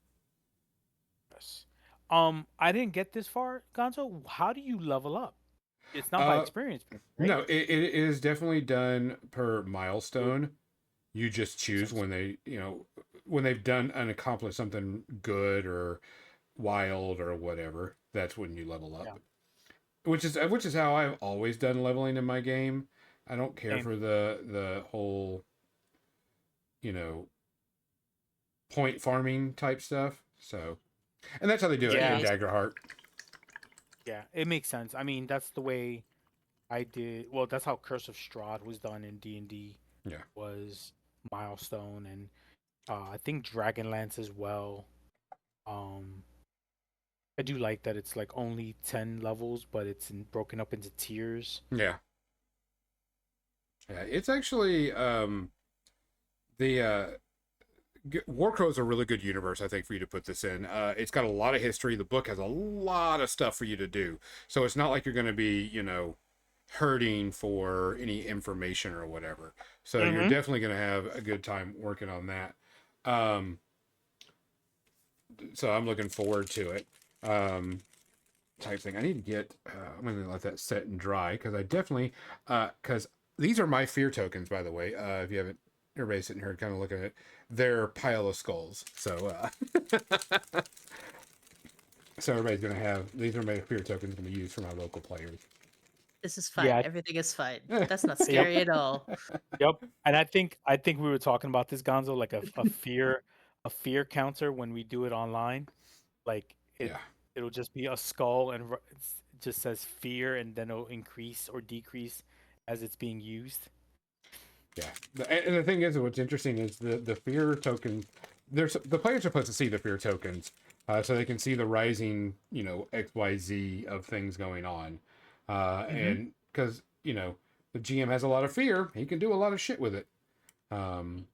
yes. I didn't get this far, Gonzo. How do you level up? It's not by Uh, experience, right? no, it is definitely done per milestone. You just Makes choose sense. when they've done and accomplished something good or wild or whatever. That's when you level Yeah, up. Which is how I've always done leveling in my game. I don't care same. for the whole, you know, point farming type stuff. So, and that's how they do it in Yeah, Jeez. Daggerheart. yeah, it makes sense. I mean, that's the way I did. Well, that's how Curse of Strahd was done in D&D. Yeah. Was milestone, and I think Dragonlance as well. Um, I do like that it's like only 10 levels, but it's broken up into tiers. Yeah. Yeah. It's actually the Warcrow is a really good universe, I think, for you to put this in. It's got a lot of history. The book has a lot of stuff for you to do, so it's not like you're going to be, hurting for any information or whatever. So you're Mm-hmm. definitely going to have a good time working on that. Um, so I'm looking forward to it. Type thing. I need to get. I'm going to let that set and dry because I definitely because these are my fear tokens, by the way. If you haven't, everybody's sitting here kind of looking at it. They're pile of skulls. So so everybody's going to have these are my fear tokens going to use for my local players. This is fine. Yeah, Everything is fine. That's not yep, scary at all. yep. And I think we were talking about this, Gonzo, like a fear counter when we do it online. Like Yeah. it'll just be a skull and it just says fear, and then it'll increase or decrease as it's being used. Yeah, and the thing is, what's interesting is the fear token. The players are supposed to see the fear tokens, so they can see the rising, XYZ of things going on, Mm-hmm. and because the GM has a lot of fear, he can do a lot of shit with it, um,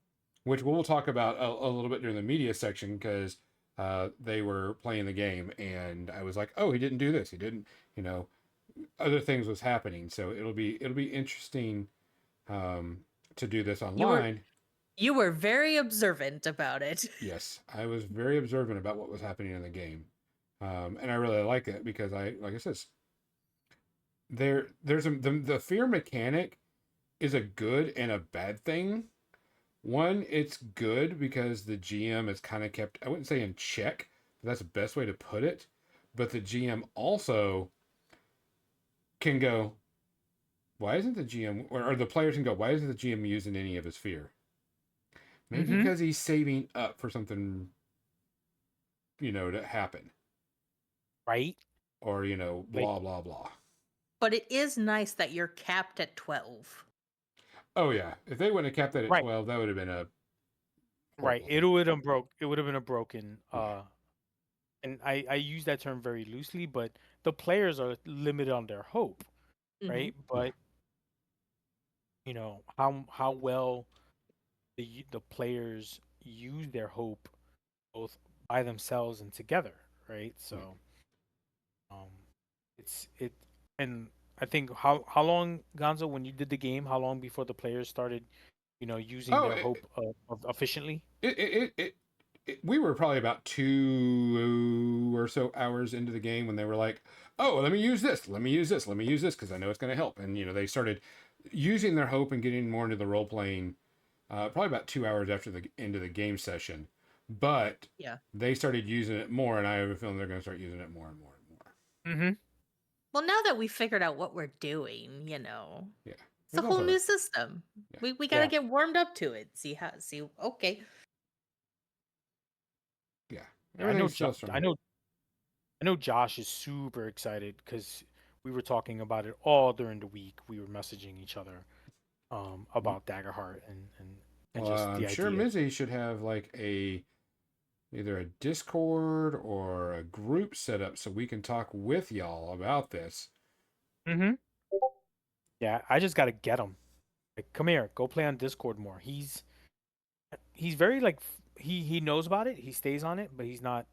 which we'll talk about a little bit during the media section because they were playing the game, and I was like, oh, he didn't do this, he didn't, other things was happening, so it'll be interesting um, to do this You were online. you were very observant about it. Yes, I was very observant about what was happening in the game, and I really like it because like I said, the fear mechanic is a good and a bad thing. One, it's good because the GM is kind of kept, I wouldn't say in check, but that's the best way to put it. But the GM also can go, why isn't the GM, or the players can go, why isn't the GM using any of his fear? Maybe Mm-hmm. because he's saving up for something, to happen. Right? Or, Like blah, blah, blah. But it is nice that you're capped at 12. Oh, yeah. If they wouldn't have kept that at right, 12, that would have been a right. horrible It thing. would have broke. It would have been a broken. Yeah. And I use that term very loosely, but the players are limited on their hope, Hmm. right? Yeah. But how well the players use their hope both by themselves and together, right? Yeah. So um, it and I think how long, Gonzo, when you did the game, how long before the players started, using Oh, their hope efficiently? it, it, it, it, we were probably about 2 or so hours into the game when they were like, oh, let me use this. Let me use this. Let me use this because I know it's going to help. And, they started using their hope and getting more into the role playing probably about 2 hours after the end of the game session. But Yeah. they started using it more, and I have a feeling they're going to start using it more and more and more. Mm-hmm. Well, now that we figured out what we're doing, Yeah. it's a There's whole also, new system. yeah. We got to Yeah, get warmed up to it. Okay. Yeah. yeah. I know. Everything's still strong. I know. Josh is super excited because we were talking about it all during the week. We were messaging each other about Daggerheart and Well, just I'm the sure idea. Mizzy should have like either a Discord or a group set up so we can talk with y'all about this. Mm-hmm. Yeah, I just got to get him. Like, come here, go play on Discord more. He's very like he knows about it. He stays on it, but he's not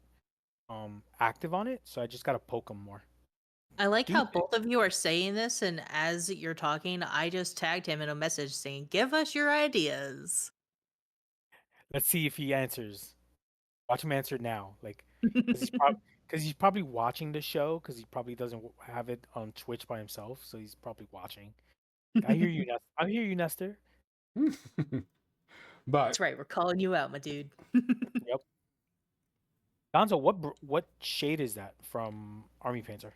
active on it. So I just got to poke him more. I like Do you, how both of you are saying this, and as you're talking, I just tagged him in a message saying, "Give us your ideas." Let's see if he answers. Watch him answer now, like because he's probably watching the show because he probably doesn't have it on Twitch by himself, so he's probably watching. I hear you, I hear you, Nestor. but That's right. We're calling you out, my dude. Yep. Gonzo, what shade is that from Army Painter?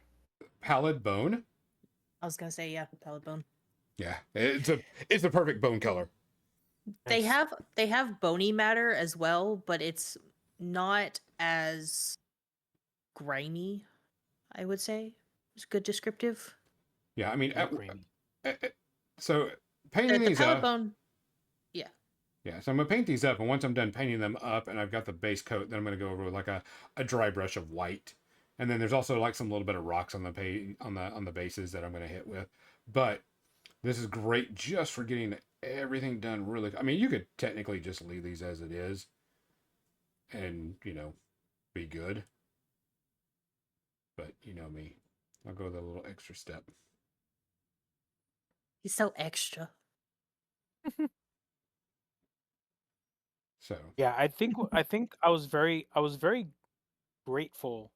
pallid bone. I was gonna say, yeah, pellet bone. Yeah, it's a perfect bone color. They Nice. have they have bony matter as well, but it's not as grimy. I would say it's good descriptive. Yeah, I mean, Not grainy. so painting The these pellet up. bone, yeah. Yeah, so I'm gonna paint these up, and once I'm done painting them up, and I've got the base coat, then I'm gonna go over with like a dry brush of white, and then there's also like some little bit of rocks on the on the bases that I'm gonna hit with. But this is great just for getting everything done really. I mean, you could technically just leave these as it is, and be good. But you know me, I'll go the little extra step. He's so extra. So Yeah, I think I was very grateful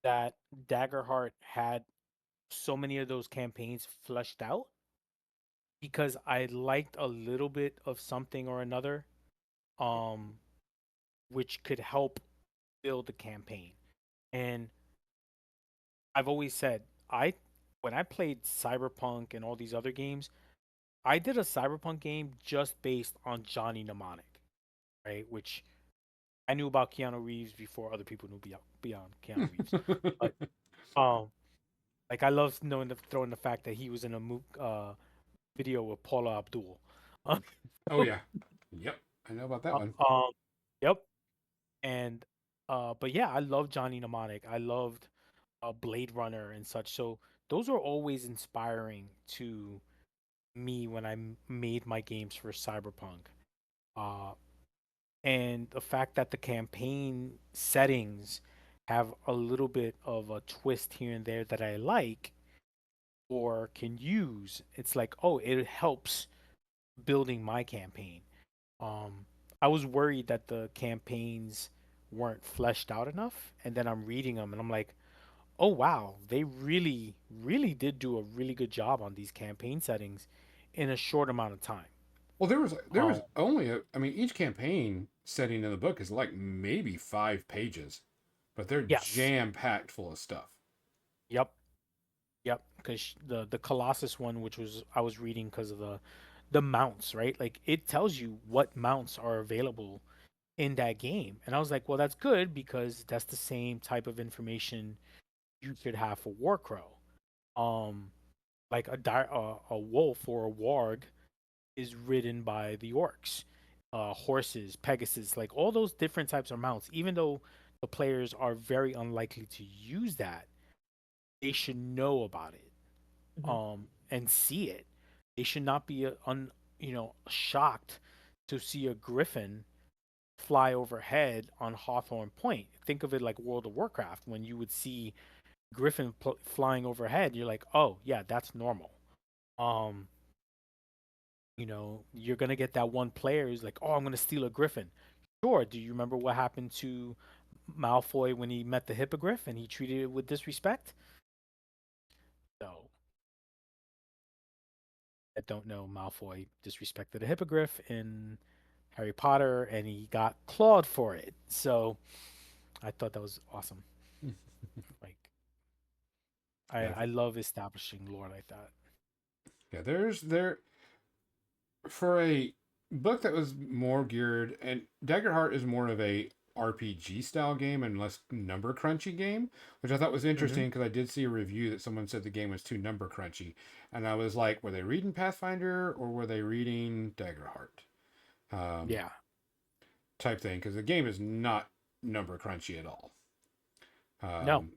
that Daggerheart had so many of those campaigns fleshed out because I liked a little bit of something or another, um, which could help build the campaign. And I've always said I when I played Cyberpunk and all these other games, I did a Cyberpunk game just based on Johnny Mnemonic, right? Which I knew about Keanu Reeves before other people knew beyond Keanu Reeves. But um, like I love knowing throwing the fact that he was in a video with Paula Abdul. Um, Oh yeah. Yep. I know about that one. um, yep. And but yeah, I love Johnny Mnemonic. I loved Blade Runner and such. So those are always inspiring to me when I made my games for Cyberpunk. Uh, and the fact that the campaign settings have a little bit of a twist here and there that I like or can use, it's like, oh, it helps building my campaign. Um, I was worried that the campaigns weren't fleshed out enough, and then I'm reading them and I'm like, oh wow, they really, really did do a really good job on these campaign settings in a short amount of time. Well, there Um, was only I mean, each campaign setting in the book is like maybe 5 pages, but they're yes, jam packed full of stuff. yep, yep. Because the Colossus one, which was I was reading because of the mounts, right? Like it tells you what mounts are available in that game, and I was like, well, that's good because that's the same type of information you should have for Warcrow. Um, like a wolf or a warg is ridden by the orcs, horses, Pegasus, like all those different types of mounts. Even though the players are very unlikely to use that, they should know about it, Mhm. and see it. They should not be shocked to see a griffin fly overhead on Hawthorne Point. Think of it like World of Warcraft when you would see griffin flying overhead. You're like, oh yeah, that's normal. Um, you're gonna get that one player who's like, "Oh, I'm gonna steal a griffin." Sure. Do you remember what happened to Malfoy when he met the hippogriff and he treated it with disrespect? So I don't know. Malfoy disrespected a hippogriff in Harry Potter, and he got clawed for it. So I thought that was awesome. Like I Yeah, I love establishing lore like that. yeah. There for a book that was more geared, and Daggerheart is more of a RPG style game and less number crunchy game, which I thought was Hmm. interesting because I did see a review that someone said the game was too number crunchy, and I was like, were they reading Pathfinder or were they reading Daggerheart? Um, Yeah. type thing because the game is not number crunchy at all. No, Um,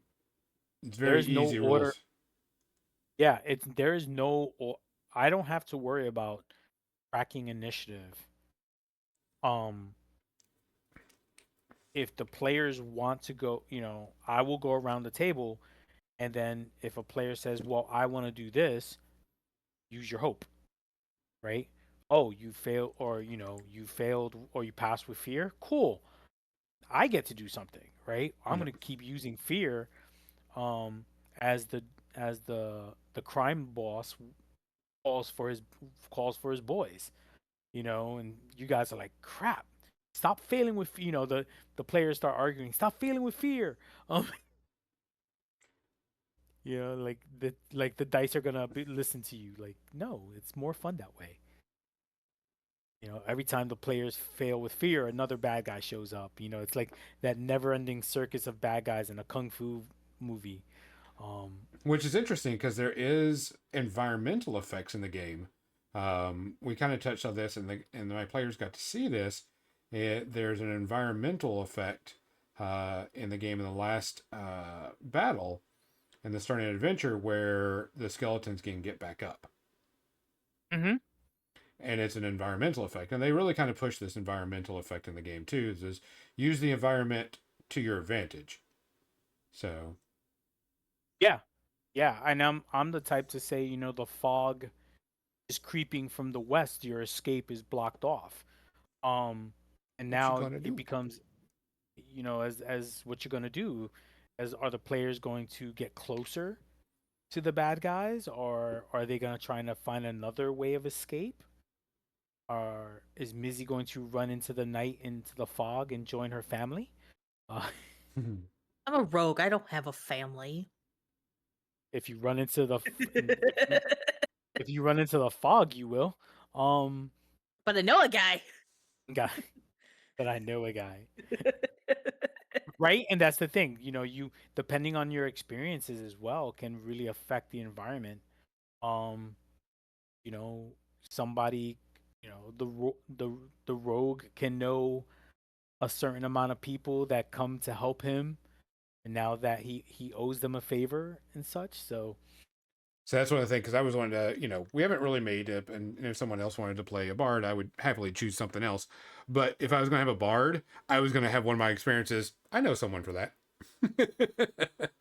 it's there very is no easy order. rules. Yeah, there is no. I don't have to worry about tracking initiative. Um, if the players want to go, I will go around the table, and then if a player says, "Well, I want to do this," use your hope, right? Oh, you fail, or you failed, or you passed with fear. Cool. I get to do something, right? I'm Yep. gonna keep using fear, um, as the crime boss calls for his calls for his boys, and you guys are like, crap. Stop failing with, the players start arguing. Stop failing with fear. Um, like the dice are gonna listen to you. Like, no, it's more fun that way. Every time the players fail with fear, another bad guy shows up. It's like that never-ending circus of bad guys in a kung fu movie. Um, Which is interesting because there is environmental effects in the game. We kind of touched on this, and my players got to see this. There's an environmental effect in the game in the last battle in the starting adventure where the skeletons can get back up, hmm and it's an environmental effect. And they really kind of push this environmental effect in the game too. Is use the environment to your advantage. So Yeah, yeah, and I'm the type to say, the fog is creeping from the west. Your escape is blocked off. Um, and what you now gonna it do? becomes, as what you're gonna do, as are the players going to get closer to the bad guys, or are they gonna try to find another way of escape? Or is Mizzy going to run into the night, into the fog, and join her family? Uh, I'm a rogue. I don't have a family. If you run into the if you run into the fog, you will. But I know a guy. Guy, but I know a guy, right? And that's the thing. You depending on your experiences as well can really affect the environment. Um, you know, somebody, the rogue can know a certain amount of people that come to help him, and now that he owes them a favor and such. So So that's one of the things, because I was wanting to, we haven't really made it, and if someone else wanted to play a bard, I would happily choose something else. But if I was going to have a bard, I was going to have one of my experiences. I know someone for that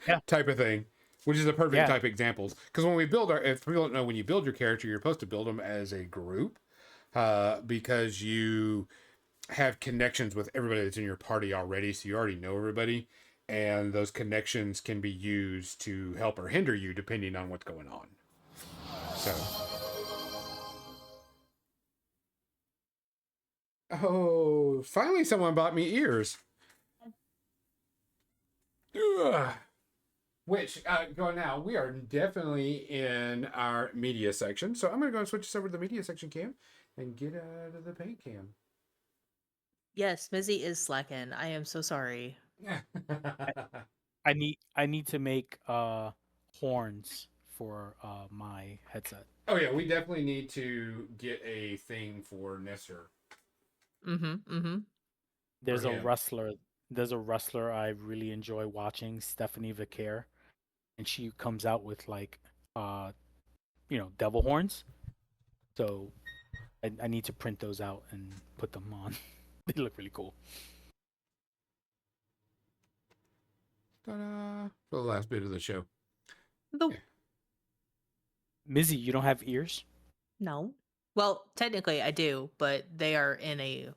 yeah, type of thing, which is a perfect yeah, type of examples. Because when we build if people don't know, when you build your character, you're supposed to build them as a group, because you have connections with everybody that's in your party already, so you already know everybody, and those connections can be used to help or hinder you depending on what's going on. So, oh, finally someone bought me ears. Ugh. Which, going now, we are definitely in our media section, so I'm going to go and switch this over to the media section cam and get out of the paint cam. Yes, Mizzy is slacking. I am so sorry. I need to make horns for my headset. Oh yeah, we definitely need to get a thing for Nesser. There's For a him. wrestler. There's a wrestler I really enjoy watching, Stephanie Vicaire, and she comes out with like, devil horns. So I need to print those out and put them on. They look really cool. Ta-da! For the last bit of the show. The Yeah. Mizzy, you don't have ears? No. Well, technically I do, but they are in a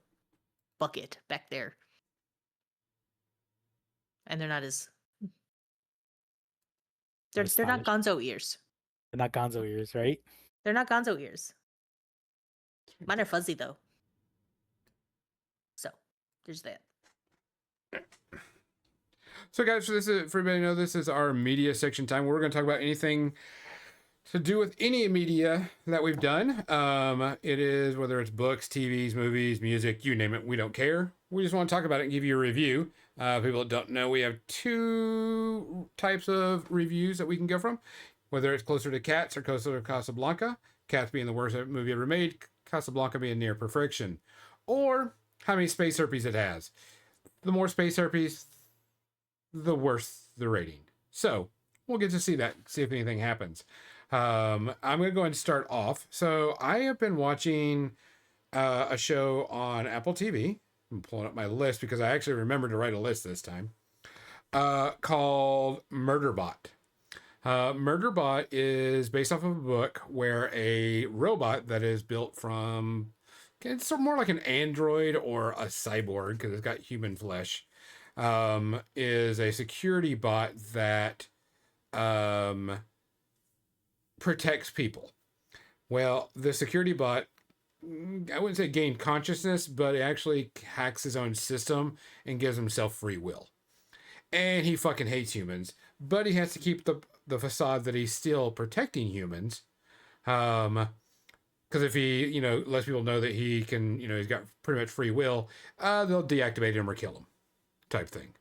bucket back there. And they're not as they're not stylish. gonzo ears. They're not gonzo ears, right? They're not gonzo ears. Mine are fuzzy though. So there's that. So guys, for everybody to know, this is our media section time. We're going to talk about anything to do with any media that we've done. It is whether it's books, TVs, movies, music, you name it. We don't care. We just want to talk about it and give you a review. People that don't know, we have two types of reviews that we can go from. Whether it's closer to Cats or closer to Casablanca. Cats being the worst movie ever made. Casablanca being near perfection. Or how many space herpes it has. The more space herpes, the worse the rating. So we'll get to see if anything happens. I'm going to go ahead and start off. So I have been watching a show on Apple TV. I'm pulling up my list because I actually remembered to write a list this time. Called Murderbot. Murderbot is based off of a book where a robot that is built from, it's more like an android or a cyborg because it's got human flesh, is a security bot that protects people. Well, the security bot, I wouldn't say gained consciousness, but it actually hacks his own system and gives himself free will. And he fucking hates humans, but he has to keep the facade that he's still protecting humans. Because if he, lets people know that he can, he's got pretty much free will, they'll deactivate him or kill him, type thing.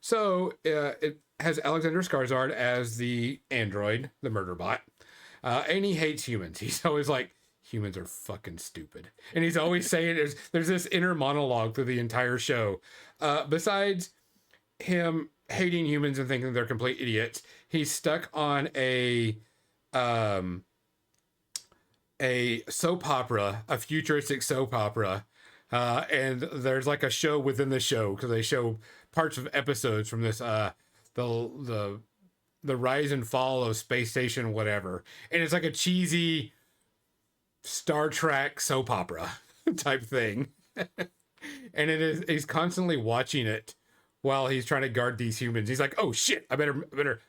So it has Alexander Skarsgård as the android, the murder bot, and he hates humans. He's always like, humans are fucking stupid, and he's always saying there's this inner monologue through the entire show. Besides him hating humans and thinking they're complete idiots, he's stuck on a soap opera, a futuristic soap opera, and there's like a show within the show because they show parts of episodes from this the rise and fall of space station whatever, and it's like a cheesy Star Trek soap opera type thing. And he's constantly watching it while he's trying to guard these humans. He's like, oh shit, I better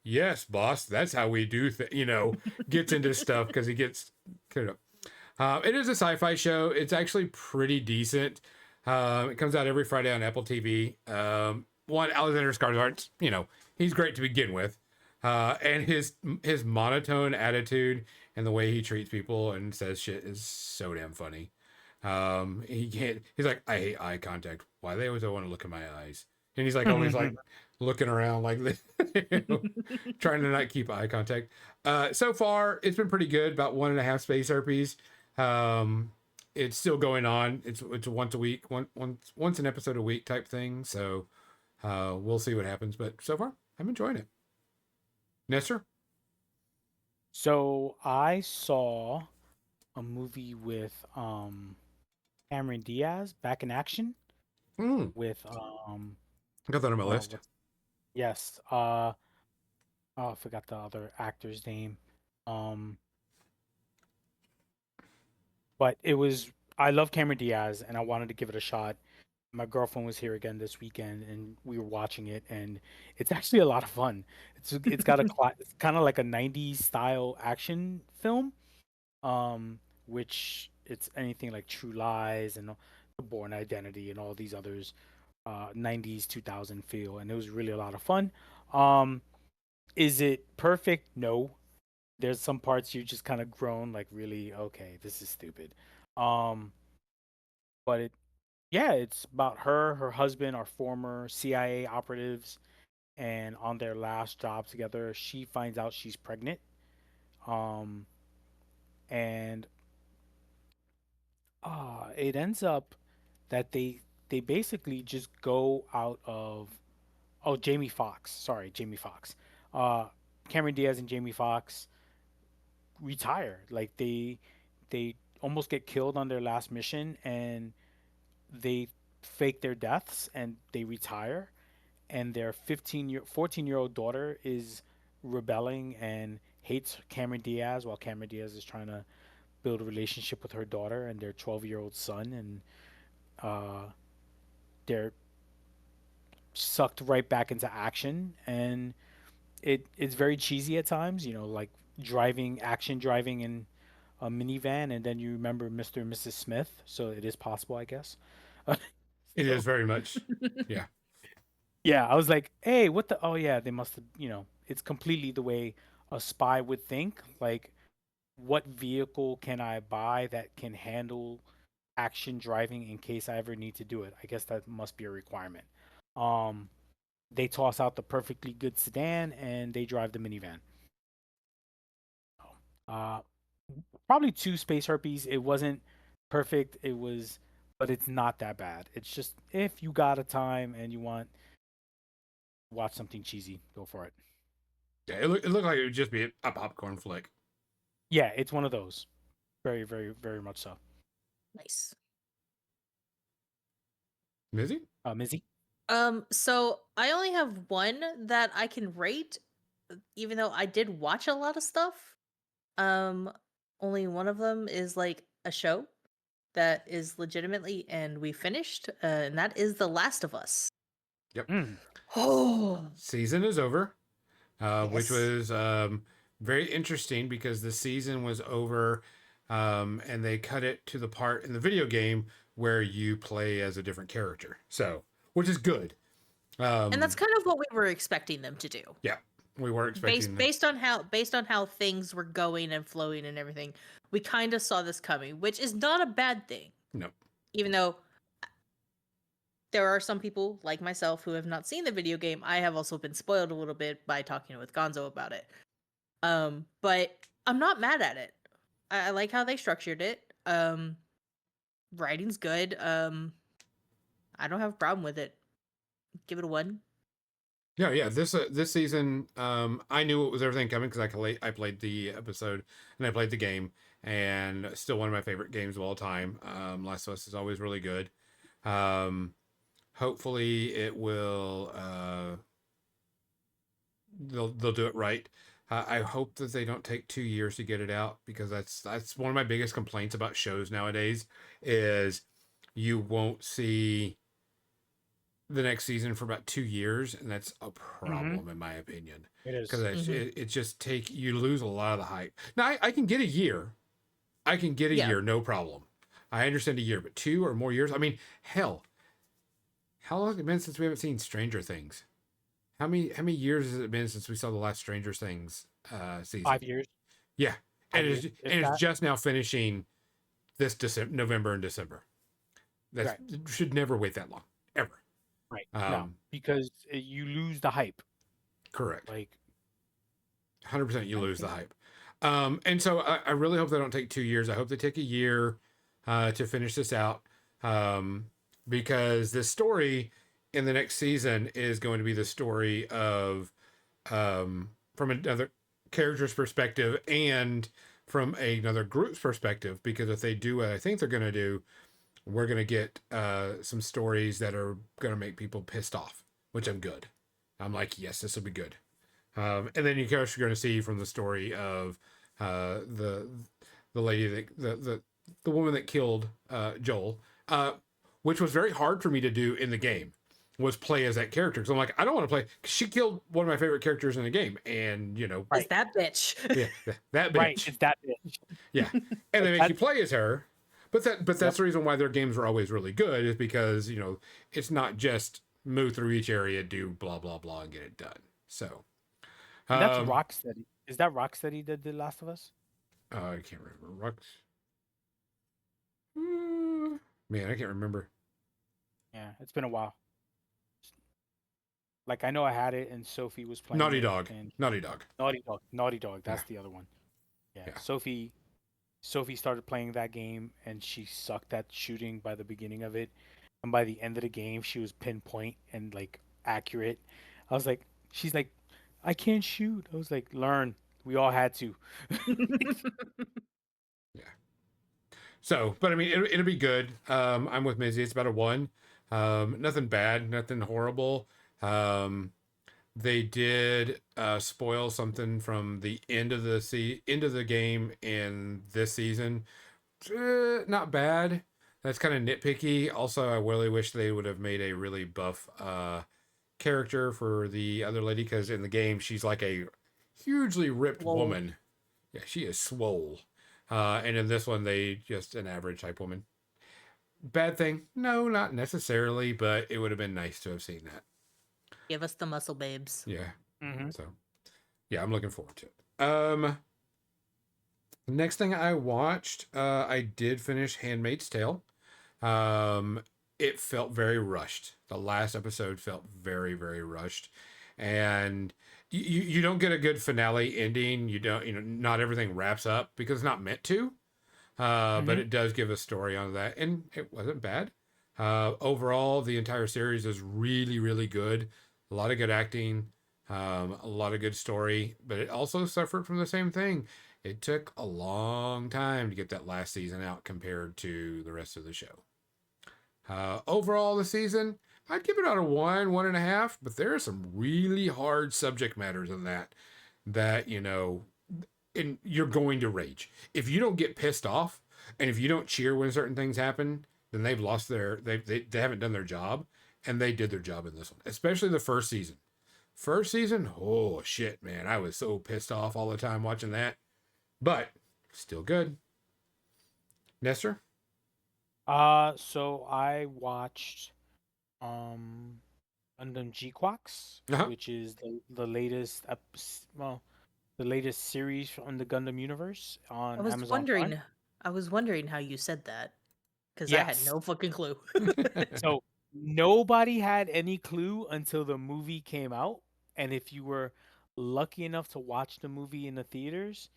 yes, boss, that's how we do gets into stuff because he gets kind of it is a sci-fi show. It's actually pretty decent. It comes out every Friday on Apple TV. One, Alexander Skarsgård, he's great to begin with. And his monotone attitude and the way he treats people and says shit is so damn funny. He can't. He's like, I hate eye contact. Why they always don't want to look in my eyes? And he's like always like looking around like this, trying to not keep eye contact. So far, it's been pretty good. About 1.5 space herpes. It's still going on. It's once a week, once an episode a week type thing. So we'll see what happens. But so far, I'm enjoying it. Nestor? So I saw a movie with Cameron Diaz back in action Mm, with I got that on my oh list. what yes oh I forgot the other actor's name. Um but it was I love Cameron Diaz and I wanted to give it a shot. My girlfriend was here again this weekend and we were watching it and it's actually a lot of fun. It's got it's kind of like a 90s style action film, which it's anything like True Lies and The Born Identity and all these others, 90s 2000 feel, and it was really a lot of fun. Um, is it perfect? No. There's some parts you just kind of groan like, really, okay, this is stupid. Um, but yeah, it's about her husband are former CIA operatives, and on their last job together, she finds out she's pregnant. Um, and it ends up that they basically just go out of Jamie Foxx. Sorry, Jamie Foxx. Uh Cameron Diaz and Jamie Foxx retire. Like they almost get killed on their last mission and they fake their deaths and they retire and their 14-year-old daughter is rebelling and hates Cameron Diaz while Cameron Diaz is trying to build a relationship with her daughter and their 12-year-old son, and uh they're sucked right back into action, and it's very cheesy at times, like action driving in a minivan and then you remember Mr. and Mrs. Smith, so it is possible, I guess. It is So very much. Yeah. yeah, I was like, hey, what the, oh yeah, they must have, it's completely the way a spy would think, like what vehicle can I buy that can handle action driving in case I ever need to do it. I guess that must be a requirement. um they toss out the perfectly good sedan and they drive the minivan. Uh, Probably two space herpes. It wasn't perfect. But it's not that bad. It's just if you got a time and you want to watch something cheesy, go for it. Yeah, it looked like it would just be a popcorn flick. Yeah, it's one of those. Very, very, very much so. Nice. Mizzy? Mizzy? So I only have one that I can rate, even though I did watch a lot of stuff. Um, Only one of them is like a show that is legitimately and we finished, and that is The Last of Us. Yep. Mm. Oh, Season is over, which yes. was very interesting because the season was over, and they cut it to the part in the video game where you play as a different character. So, which is good. And that's kind of what we were expecting them to do. Yeah, we weren't expecting them. Based on how things were going and flowing and everything, we kind of saw this coming, which is not a bad thing. No. Even though there are some people like myself who have not seen the video game, I have also been spoiled a little bit by talking with Gonzo about it. But I'm not mad at it. I like how they structured it. Writing's good. I don't have a problem with it. Give it a 1. Yeah, yeah. This season, I knew it was everything coming because I played the episode and I played the game, and still one of my favorite games of all time. Last of Us is always really good. Hopefully, it will. They'll do it right. I hope that they don't take 2 years to get it out because that's one of my biggest complaints about shows nowadays is you won't see the next season for about 2 years, and that's a Mm-hmm. problem in my opinion It because is. it just you lose a lot of the hype. Now I can get a year, I can get a Yeah. year, no problem. I understand a year, but 2 or more years. I mean, hell, how long has it been since we haven't seen Stranger Things? how many years has it been since we saw the last Stranger Things season? 5 years. Yeah, and 5 years. If it's that. just now finishing this November and December. That's Right. should never wait that long ever. Right. No, because you lose the hype. Correct. Like 100% you I lose the think hype. And so I really hope they don't take 2 years. I hope they take a year to finish this out, because this story in the next season is going to be the story of, from another character's perspective and from another group's perspective. Because if they do what I think they're going to do, we're going to get some stories that are going to make people pissed off, which I'm good. I'm like, yes, this will be good. And then you're going to see from the story of the lady that the woman that killed Joel, which was very hard for me to do in the game, was play as that character. Because I'm like, I don't want to play. 'Cause she killed one of my favorite characters in the game, and Is Right. that bitch? yeah, that bitch. right. It's that bitch. Yeah, and they make you play as her. But that's Yep. the reason why their games were always really good, is because it's not just move through each area, do blah blah blah, and get it done. So. And that's Um, Rocksteady. Is that Rocksteady that did Last of Us? I can't remember. Man, I can't remember. Yeah, it's been a while. Like I know I had it, and Sophie was playing Naughty it, Dog. and Naughty Dog. Naughty Dog. That's Yeah. the other one. Yeah, Yeah. Sophie started playing that game, and she sucked at shooting by the beginning of it, and by the end of the game, she was pinpoint and like accurate. I was like, she's like, I can't shoot. I was like, learn. We all had to. Yeah. So, but I mean, it'll be good. I'm with Mizzy. It's about a 1. Nothing bad, nothing horrible. They did spoil something from the end of the game in this season. Not bad. That's kind of nitpicky. Also, I really wish they would have made a really buff character for the other lady, because in the game she's like a hugely ripped Swole. woman. Yeah, she is swole. And in this one, they just an average type woman. Bad thing? No, not necessarily, but it would have been nice to have seen that. Give us the muscle babes. Yeah. Mm-hmm. So, yeah, I'm looking forward to it. Next thing I watched, I did finish Handmaid's Tale. It felt very rushed. The last episode felt very, very rushed, and you don't get a good finale ending. You don't, not everything wraps up because it's not meant to. But it does give a story on that, and it wasn't bad. Overall, the entire series is really, really good. A lot of good acting, a lot of good story, but it also suffered from the same thing. It took a long time to get that last season out compared to the rest of the show. Overall, the season, I'd give it out a 1, 1.5, but there are some really hard subject matters in that, and you're going to rage. If you don't get pissed off, and if you don't cheer when certain things happen, then they've lost they haven't done their job, and they did their job in this one, especially the first season. First season, oh shit, man, I was so pissed off all the time watching that, but still good. Nestor? So I watched Gundam G-Quax, Uh-huh. which is the latest the latest series from the Gundam universe on Amazon Prime. I was wondering how you said that, because I had Yes. no fucking clue. So nobody had any clue until the movie came out, and if you were lucky enough to watch the movie in the theaters,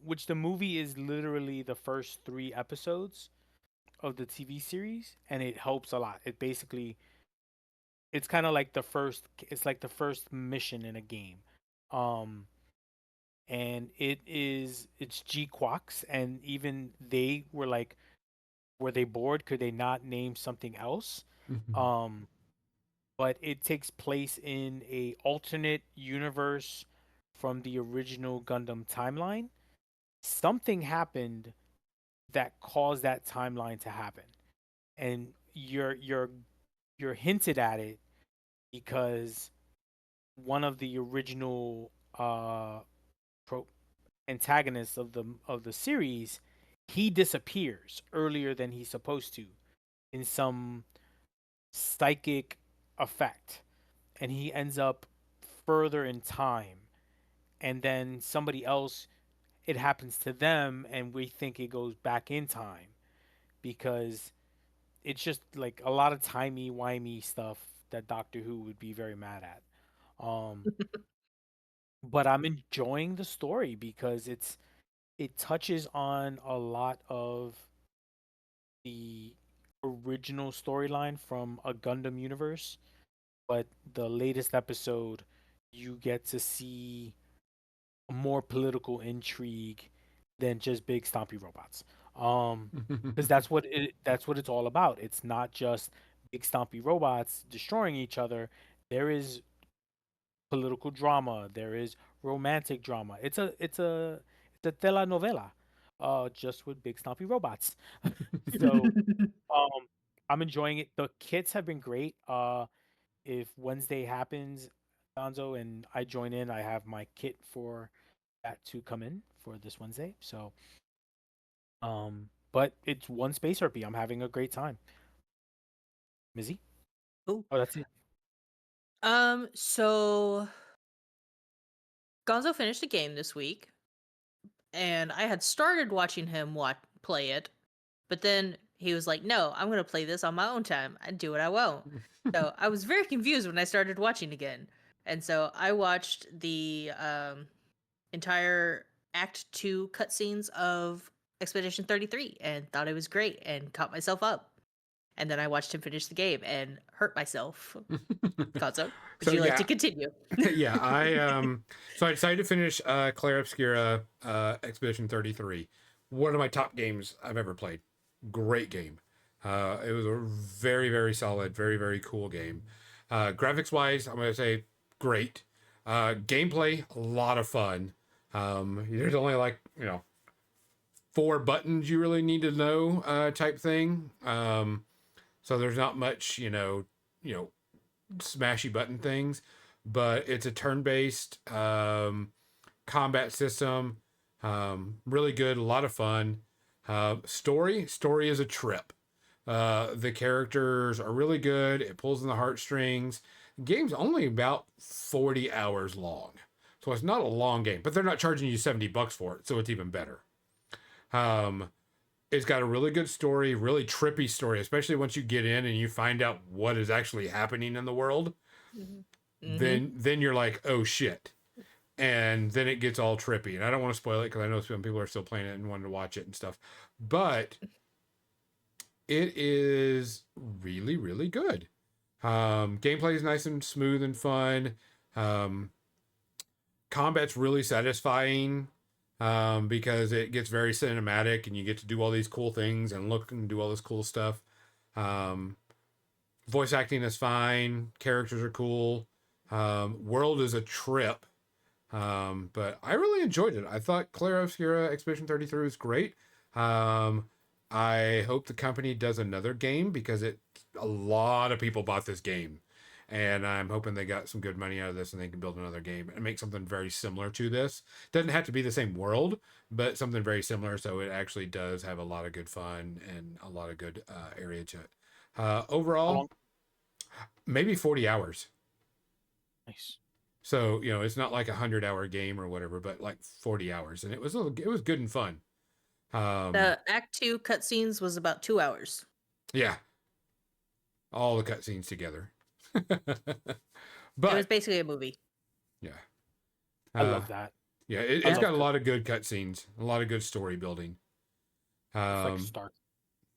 which the movie is literally the first 3 episodes of the TV series, and it helps a lot. It's kind of like it's like the first mission in a game. Um and it's G-Quax, and even they were like, were they bored? Could they not name something else? Um but it takes place in a alternate universe from the original Gundam timeline. Something happened that caused that timeline to happen, and you're hinted at it because one of the original antagonists of the series, he disappears earlier than he's supposed to in some psychic effect, and he ends up further in time, and then somebody else, it happens to them, and we think it goes back in time because it's just like a lot of timey-wimey stuff that Doctor Who would be very mad at. Um, but I'm enjoying the story because it touches on a lot of the original storyline from a Gundam universe, but the latest episode you get to see more political intrigue than just big stompy robots. Because that's what it's all about. It's not just big stompy robots destroying each other. There is political drama. There is romantic drama. It's a telenovela, just with big stompy robots. So um, I'm enjoying it. The kits have been great. If Wednesday happens, Gonzo, and I join in, I have my kit for that to come in for this Wednesday. So, but it's one space RP. I'm having a great time. Mizzy? Ooh. Oh, that's it. So Gonzo finished the game this week, and I had started watching him play it, but then he was like, "No, I'm gonna play this on my own time. I do what I want." So I was very confused when I started watching again, and so I watched the entire Act 2 cutscenes of Expedition 33 and thought it was great and caught myself up. And then I watched him finish the game and hurt myself. Gonzo, would So you like yeah, to continue? yeah, so I decided to finish Claire Obscura Expedition 33. One of my top games I've ever played. Great game. It was a very, very solid, very, very cool game. Graphics wise, I'm gonna say great. Gameplay, a lot of fun. There's only like, 4 buttons you really need to know, type thing. So there's not much, smashy button things, but it's a turn-based combat system. Really good, a lot of fun. Story is a trip. The characters are really good. It pulls in the heartstrings. The game's only about 40 hours long, so it's not a long game. But they're not charging you $70 for it, so it's even better. Um, it's got a really good story, really trippy story, especially once you get in and you find out what is actually happening in the world. Mm-hmm. Then you're like, oh shit. And then it gets all trippy. And I don't want to spoil it because I know some people are still playing it and wanting to watch it and stuff. But it is really, really good. Gameplay is nice and smooth and fun. Combat's really satisfying, because it gets very cinematic and you get to do all these cool things and look and do all this cool stuff. Voice acting is fine. Characters are cool. World is a trip. But I really enjoyed it. I thought Claire Obscura Expedition 33 was great. I hope the company does another game because a lot of people bought this game. And I'm hoping they got some good money out of this and they can build another game and make something very similar to this. Doesn't have to be the same world, but something very similar so it actually does have a lot of good fun and a lot of good area to it. How Overall, long? maybe 40 hours. Nice. So, it's not like 100-hour game or whatever, but like 40 hours. And it was good and fun. The Act 2 cutscenes was about 2 hours. Yeah. All the cutscenes together. It was But basically a movie. yeah. I love that. Yeah, I it's love got a lot of good cutscenes, a lot of good story building. It's like Star.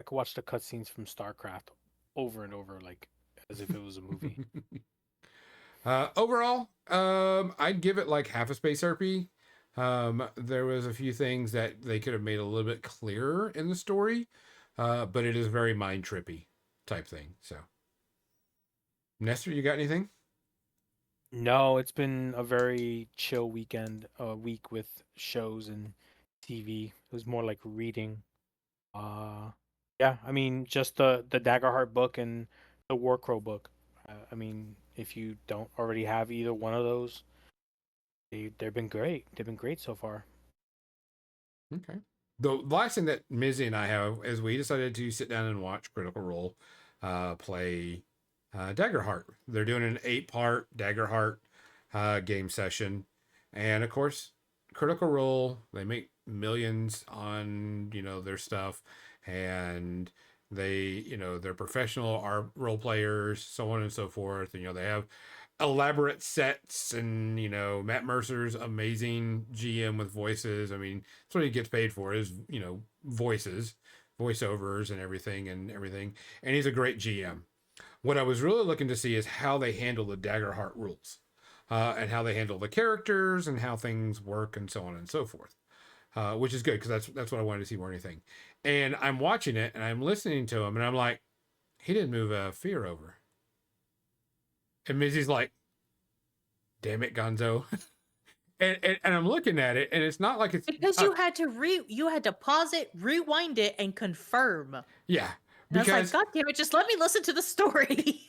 I could watch the cutscenes from StarCraft over and over, like as if it was a movie. Overall, I'd give it like half a space RP. There was a few things that they could have made a little bit clearer in the story, but it is very mind trippy type thing. So, Nestor, you got anything? No, it's been a very chill week with shows and TV. It was more like reading. Uh, yeah, I mean, just the Daggerheart book and the Warcrow book. I mean, if you don't already have either one of those, they've been great. They've been great so far. Okay. The last thing that Mizzy and I have is we decided to sit down and watch Critical Role play Daggerheart. They're doing an 8-part Daggerheart game session, and of course, Critical Role. They make millions on their stuff, and they're professional role players, so on and so forth. And they have elaborate sets, and Matt Mercer's amazing GM with voices. I mean, that's what he gets paid for is voiceovers and everything. And he's a great GM. What I was really looking to see is how they handle the Daggerheart rules, and how they handle the characters and how things work and so on and so forth. Which is good because that's what I wanted to see more than anything. And I'm watching it and I'm listening to him and I'm like, he didn't move a fear over. And Missy's like, damn it, Gonzo. and I'm looking at it and it's not like it's because you had to pause it, rewind it, and confirm. Yeah. And I was like, God damn it, just let me listen to the story.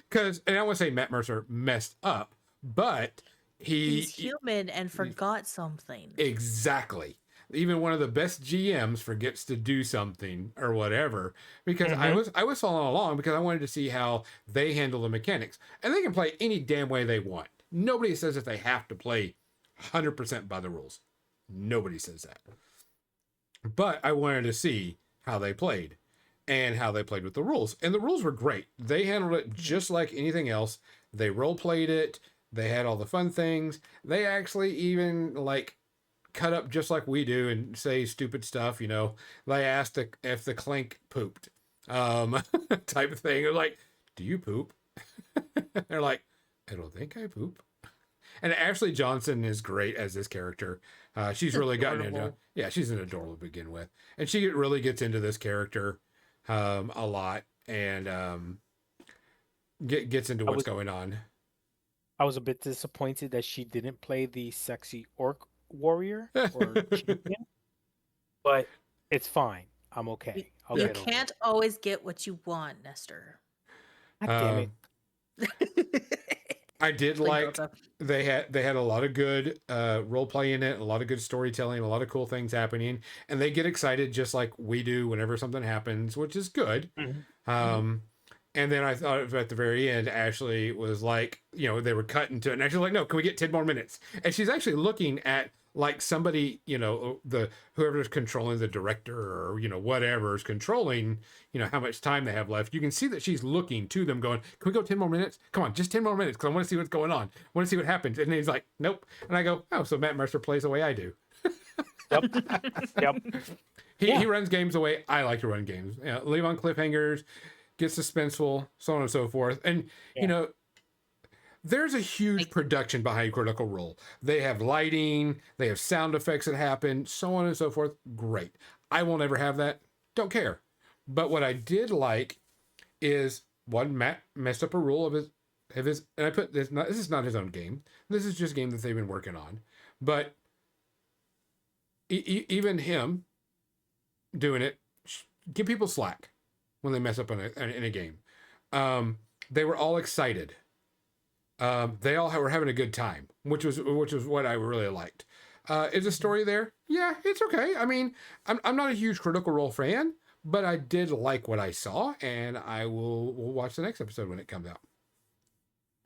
Because, and I want to say Matt Mercer messed up, but he's human and forgot something. Exactly. Even one of the best GMs forgets to do something or whatever. Because I was following along because I wanted to see how they handle the mechanics. And they can play any damn way they want. Nobody says that they have to play 100% by the rules. Nobody says that. But I wanted to see how they played and how they played with the rules. And the rules were great. They handled it just like anything else. They role played it. They had all the fun things. They actually even cut up just like we do and say stupid stuff. They asked if the Clank pooped, type of thing. They're like, do you poop? They're like, I don't think I poop. And Ashley Johnson is great as this character. She's really gotten into, she's an adorable to begin with. And she really gets into this character a lot and gets into what's going on. I was a bit disappointed that she didn't play the sexy orc warrior or champion, but it's fine. I'm okay. You can't always get what you want, Nestor. God damn it. I did they had a lot of good role play in it, a lot of good storytelling, a lot of cool things happening, and they get excited just like we do whenever something happens, which is good. And then I thought at the very end, Ashley was like, they were cutting to it, and Ashley's like, no, can we get 10 more minutes? And she's actually looking at somebody, whoever's controlling the director or, whatever is controlling, how much time they have left. You can see that she's looking to them going, can we go 10 more minutes? Come on, just 10 more minutes. Cause I want to see what's going on. I want to see what happens. And he's like, nope. And I go, oh, so Matt Mercer plays the way I do. Yep. He runs games the way I like to run games. Leave on cliffhangers, get suspenseful, so on and so forth. And, there's a huge production behind Critical Role. They have lighting, they have sound effects that happen, so on and so forth. Great. I won't ever have that. Don't care. But what I did like is Matt messed up a rule of his and I put this is not his own game. This is just a game that they've been working on. But even him doing it, give people slack when they mess up in a game. They were all excited. They all were having a good time, which was what I really liked. Is the story there? Yeah, it's okay. I mean, I'm not a huge Critical Role fan, but I did like what I saw, and I will watch the next episode when it comes out.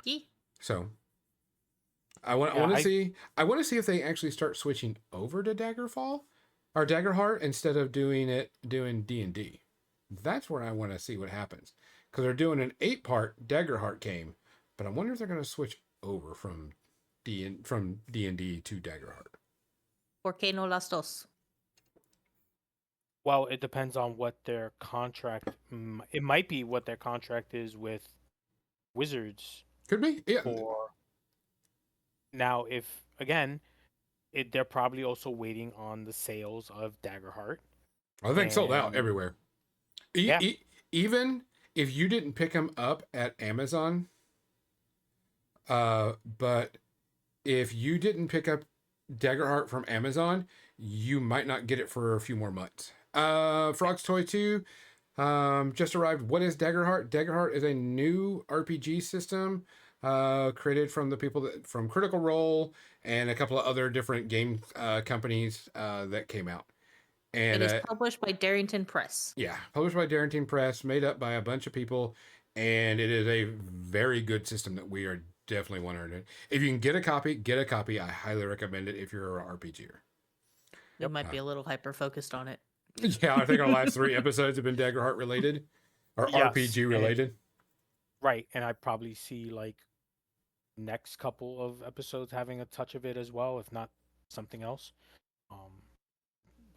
Yeah. So I want to see if they actually start switching over to Daggerfall or Daggerheart instead of doing D&D. That's where I want to see what happens, because they're doing an 8-part Daggerheart game. But I wonder if they're going to switch over from D&D to Daggerheart. ¿Por qué no las dos? Well, it depends on what their contract. It might be what their contract is with Wizards. Could be, yeah. Now, if again, they're probably also waiting on the sales of Daggerheart. I think sold out everywhere. Even if you didn't pick them up at Amazon. But if you didn't pick up Daggerheart from Amazon, you might not get it for a few more months. Frog's Toy 2 just arrived. What is Daggerheart? Daggerheart is a new RPG system created from the people from Critical Role and a couple of other different game companies that came out. And it is published by Darrington Press. Yeah, published by Darrington Press, made up by a bunch of people. and it is a very good system that we are definitely 100. If you can get a copy, get a copy. I highly recommend it if you're an RPGer. We might be a little hyper focused on it. Yeah, I think our last 3 episodes have been Daggerheart related or Yes, RPG related. right, and I probably see like next couple of episodes having a touch of it as well, if not something else. Um,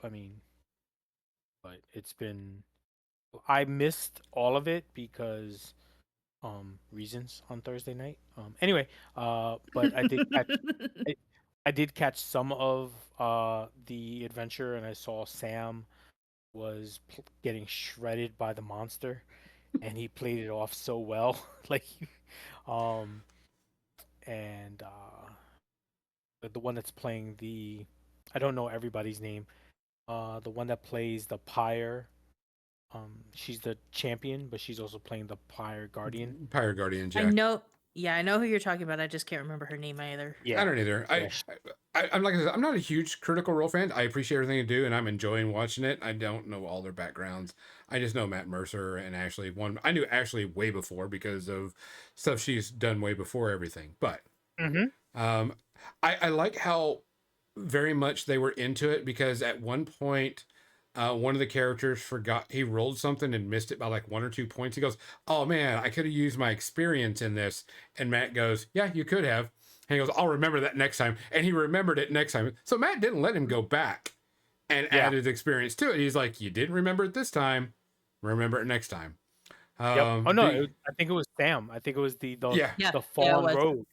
I mean, but it's been I missed all of it because reasons on Thursday night. Anyway, but I, I did catch some of the adventure, and I saw Sam was getting shredded by the monster, and he played it off so well. like, um, and the one that's playing the, I don't know everybody's name. The one that plays the pyre. She's the champion, but she's also playing the pyre guardian. Pirate Guardian I Jack. know. Yeah, I know who you're talking about. I just can't remember her name either. I Yeah, don't either. yeah, I'm like I said, I'm not a huge Critical Role fan. I appreciate everything they do, and I'm enjoying watching it. I don't know all their backgrounds. I just know Matt Mercer and Ashley. One I knew Ashley way before because of stuff she's done way before everything. But Mm-hmm. um, I like how very much they were into it because at one point, one of the characters forgot he rolled something and missed it by like 1 or 2 points. He goes, "Oh man, I could have used my experience in this." And Matt goes, "Yeah, you could have." And he goes, "I'll remember that next time." And he remembered it next time. So Matt didn't let him go back and Yeah. add his experience to it. He's like, "You didn't remember it this time. Remember it next time." Yep. Oh no, The I think it was Sam. I think it was yeah, Yeah, the yeah, it Fallen was. Road.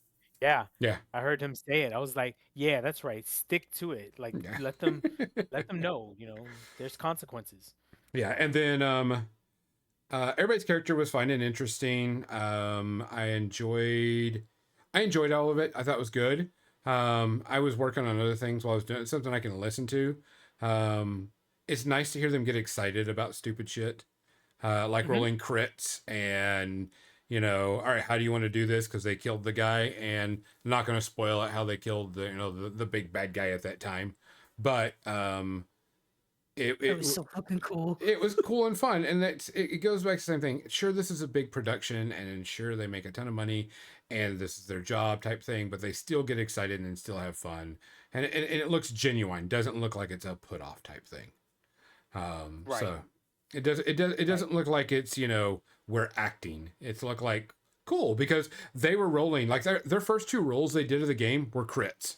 Yeah, yeah, I heard him say it. I was like, yeah, that's right. Stick to it. Like yeah, let them know. There's consequences. yeah. And then everybody's character was fine and interesting. I enjoyed all of it. I thought it was good. I was working on other things while I was doing it, something I can listen to. Um, it's nice to hear them get excited about stupid shit, like Hmm. rolling crits and all right, how do you want to do this? Because they killed the guy, and I'm not going to spoil it how they killed the big bad guy at that time, but it It it was so fucking cool. it was cool and fun, and it goes back to the same thing. Sure, this is a big production, and sure they make a ton of money, and this is their job type thing, but they still get excited and still have fun, and it looks genuine. Doesn't look like it's a put off type thing. Right. So it doesn't look like it's we're acting. It's look like cool because they were rolling like their first 2 rolls they did of the game were crits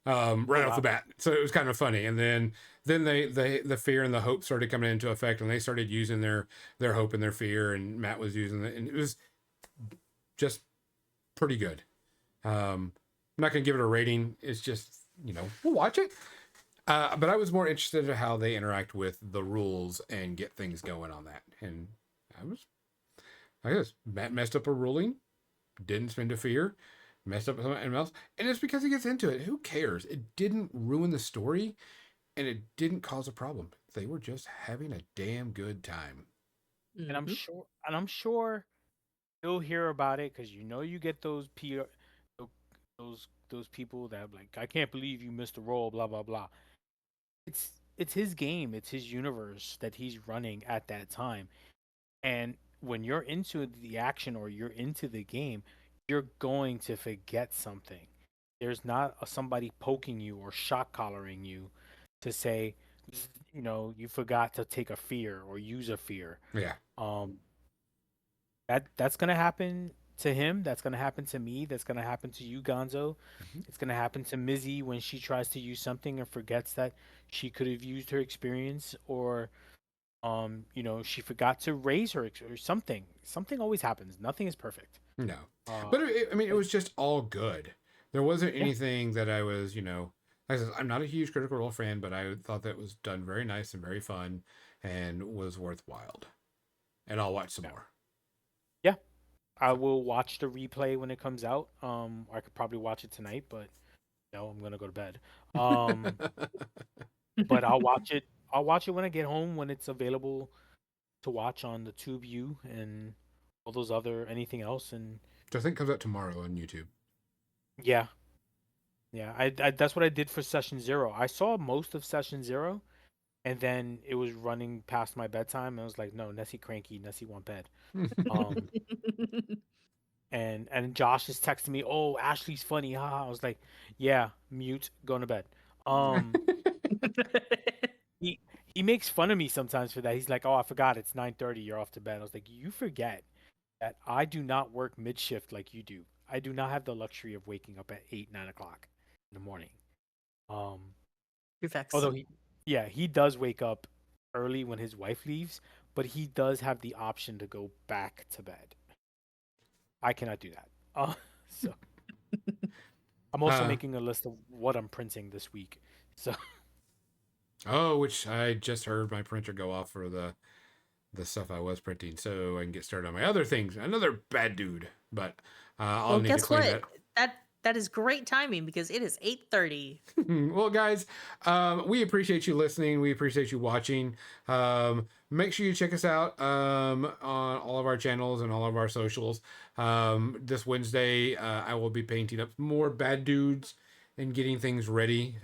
right Oh off the wow. bat. So it was kind of funny. And then they the fear and the hope started coming into effect, and they started using their hope and their fear, and Matt was using it, and it was just pretty good. I'm not gonna give it a rating. It's just we'll watch it. But I was more interested in how they interact with the rules and get things going on that. And I guess Matt messed up a ruling, didn't spend a fear, messed up something else, and it's because he gets into it. Who cares? It didn't ruin the story, and it didn't cause a problem. They were just having a damn good time. And I'm Mhm. sure, you'll hear about it because you get those PR, tho- those people that like, I can't believe you missed a roll, blah blah blah. It's his game, it's his universe that he's running at that time. And when you're into the action or you're into the game, you're going to forget something. There's not somebody poking you or shock collaring you to say, you forgot to take a fear or use a fear. Yeah. Um, that's gonna happen to him. That's gonna happen to me. That's gonna happen to you, Gonzo. Mhm. It's gonna happen to Mizzy when she tries to use something and forgets that she could have used her experience, or she forgot to raise her or something. Something always happens. Nothing is perfect. No, Uh, but I mean, it but was just all good. There wasn't yeah, anything that I was, like I said, I'm not a huge Critical Role fan, but I thought that was done very nice and very fun and was worthwhile. And I'll watch some yeah, more. yeah. I will watch the replay when it comes out. I could probably watch it tonight, but no, I'm gonna go to bed. Um, but I'll watch it. I'll watch it when I get home when it's available to watch on the TubeU and all those other anything else. And Which I think comes out tomorrow on YouTube. yeah, yeah, I that's what I did for Session Zero. I saw most of Session Zero, and then it was running past my bedtime. And I was like, no, Nessie cranky, Nessie want bed. Um, and Josh is texting me, oh, Ashley's funny, haha. I was like, yeah, mute, going to bed. Um, he he makes fun of me sometimes for that. He's like, oh, I forgot it's 9:30, you're off to bed. I was like, you forget that I do not work mid shift like you do. I do not have the luxury of waking up at 8, 9 o'clock in the morning. Um, Prefects. although he does wake up early when his wife leaves, but he does have the option to go back to bed. I cannot do that. So I'm also Uh, making a list of what I'm printing this week. So oh, which I just heard my printer go off for the stuff I was printing, so I can get started on my other things. Another bad dude, but I'll Well, need to guess clean what? That is great timing because it is 8:30. that. Well, guys, we appreciate you listening. We appreciate you watching. Make sure you check us out on all of our channels and all of our socials. This Wednesday, I will be painting up more bad dudes and getting things ready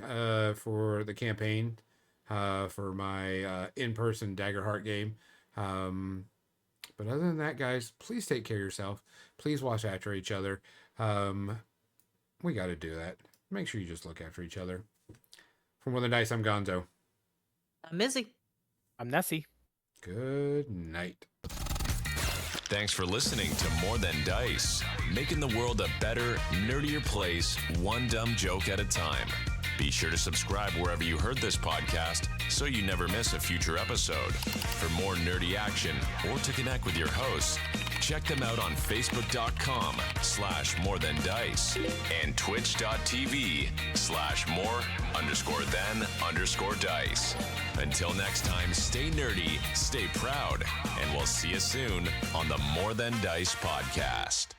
for the campaign for my in-person Daggerheart game. But other than that, guys, please take care of yourself. Please watch after each other. We got to do that. Make sure you just look after each other. From More Than Dice, I'm Gonzo. I'm Mizzy. I'm Nessie. Good night. Thanks for listening to More Than Dice, making the world a better, nerdier place, one dumb joke at a time. Be sure to subscribe wherever you heard this podcast so you never miss a future episode. For more nerdy action or to connect with your hosts, check them out on Facebook.com/More Than Dice and Twitch.tv/more_than_dice. Until next time, stay nerdy, stay proud, and we'll see you soon on the More Than Dice podcast.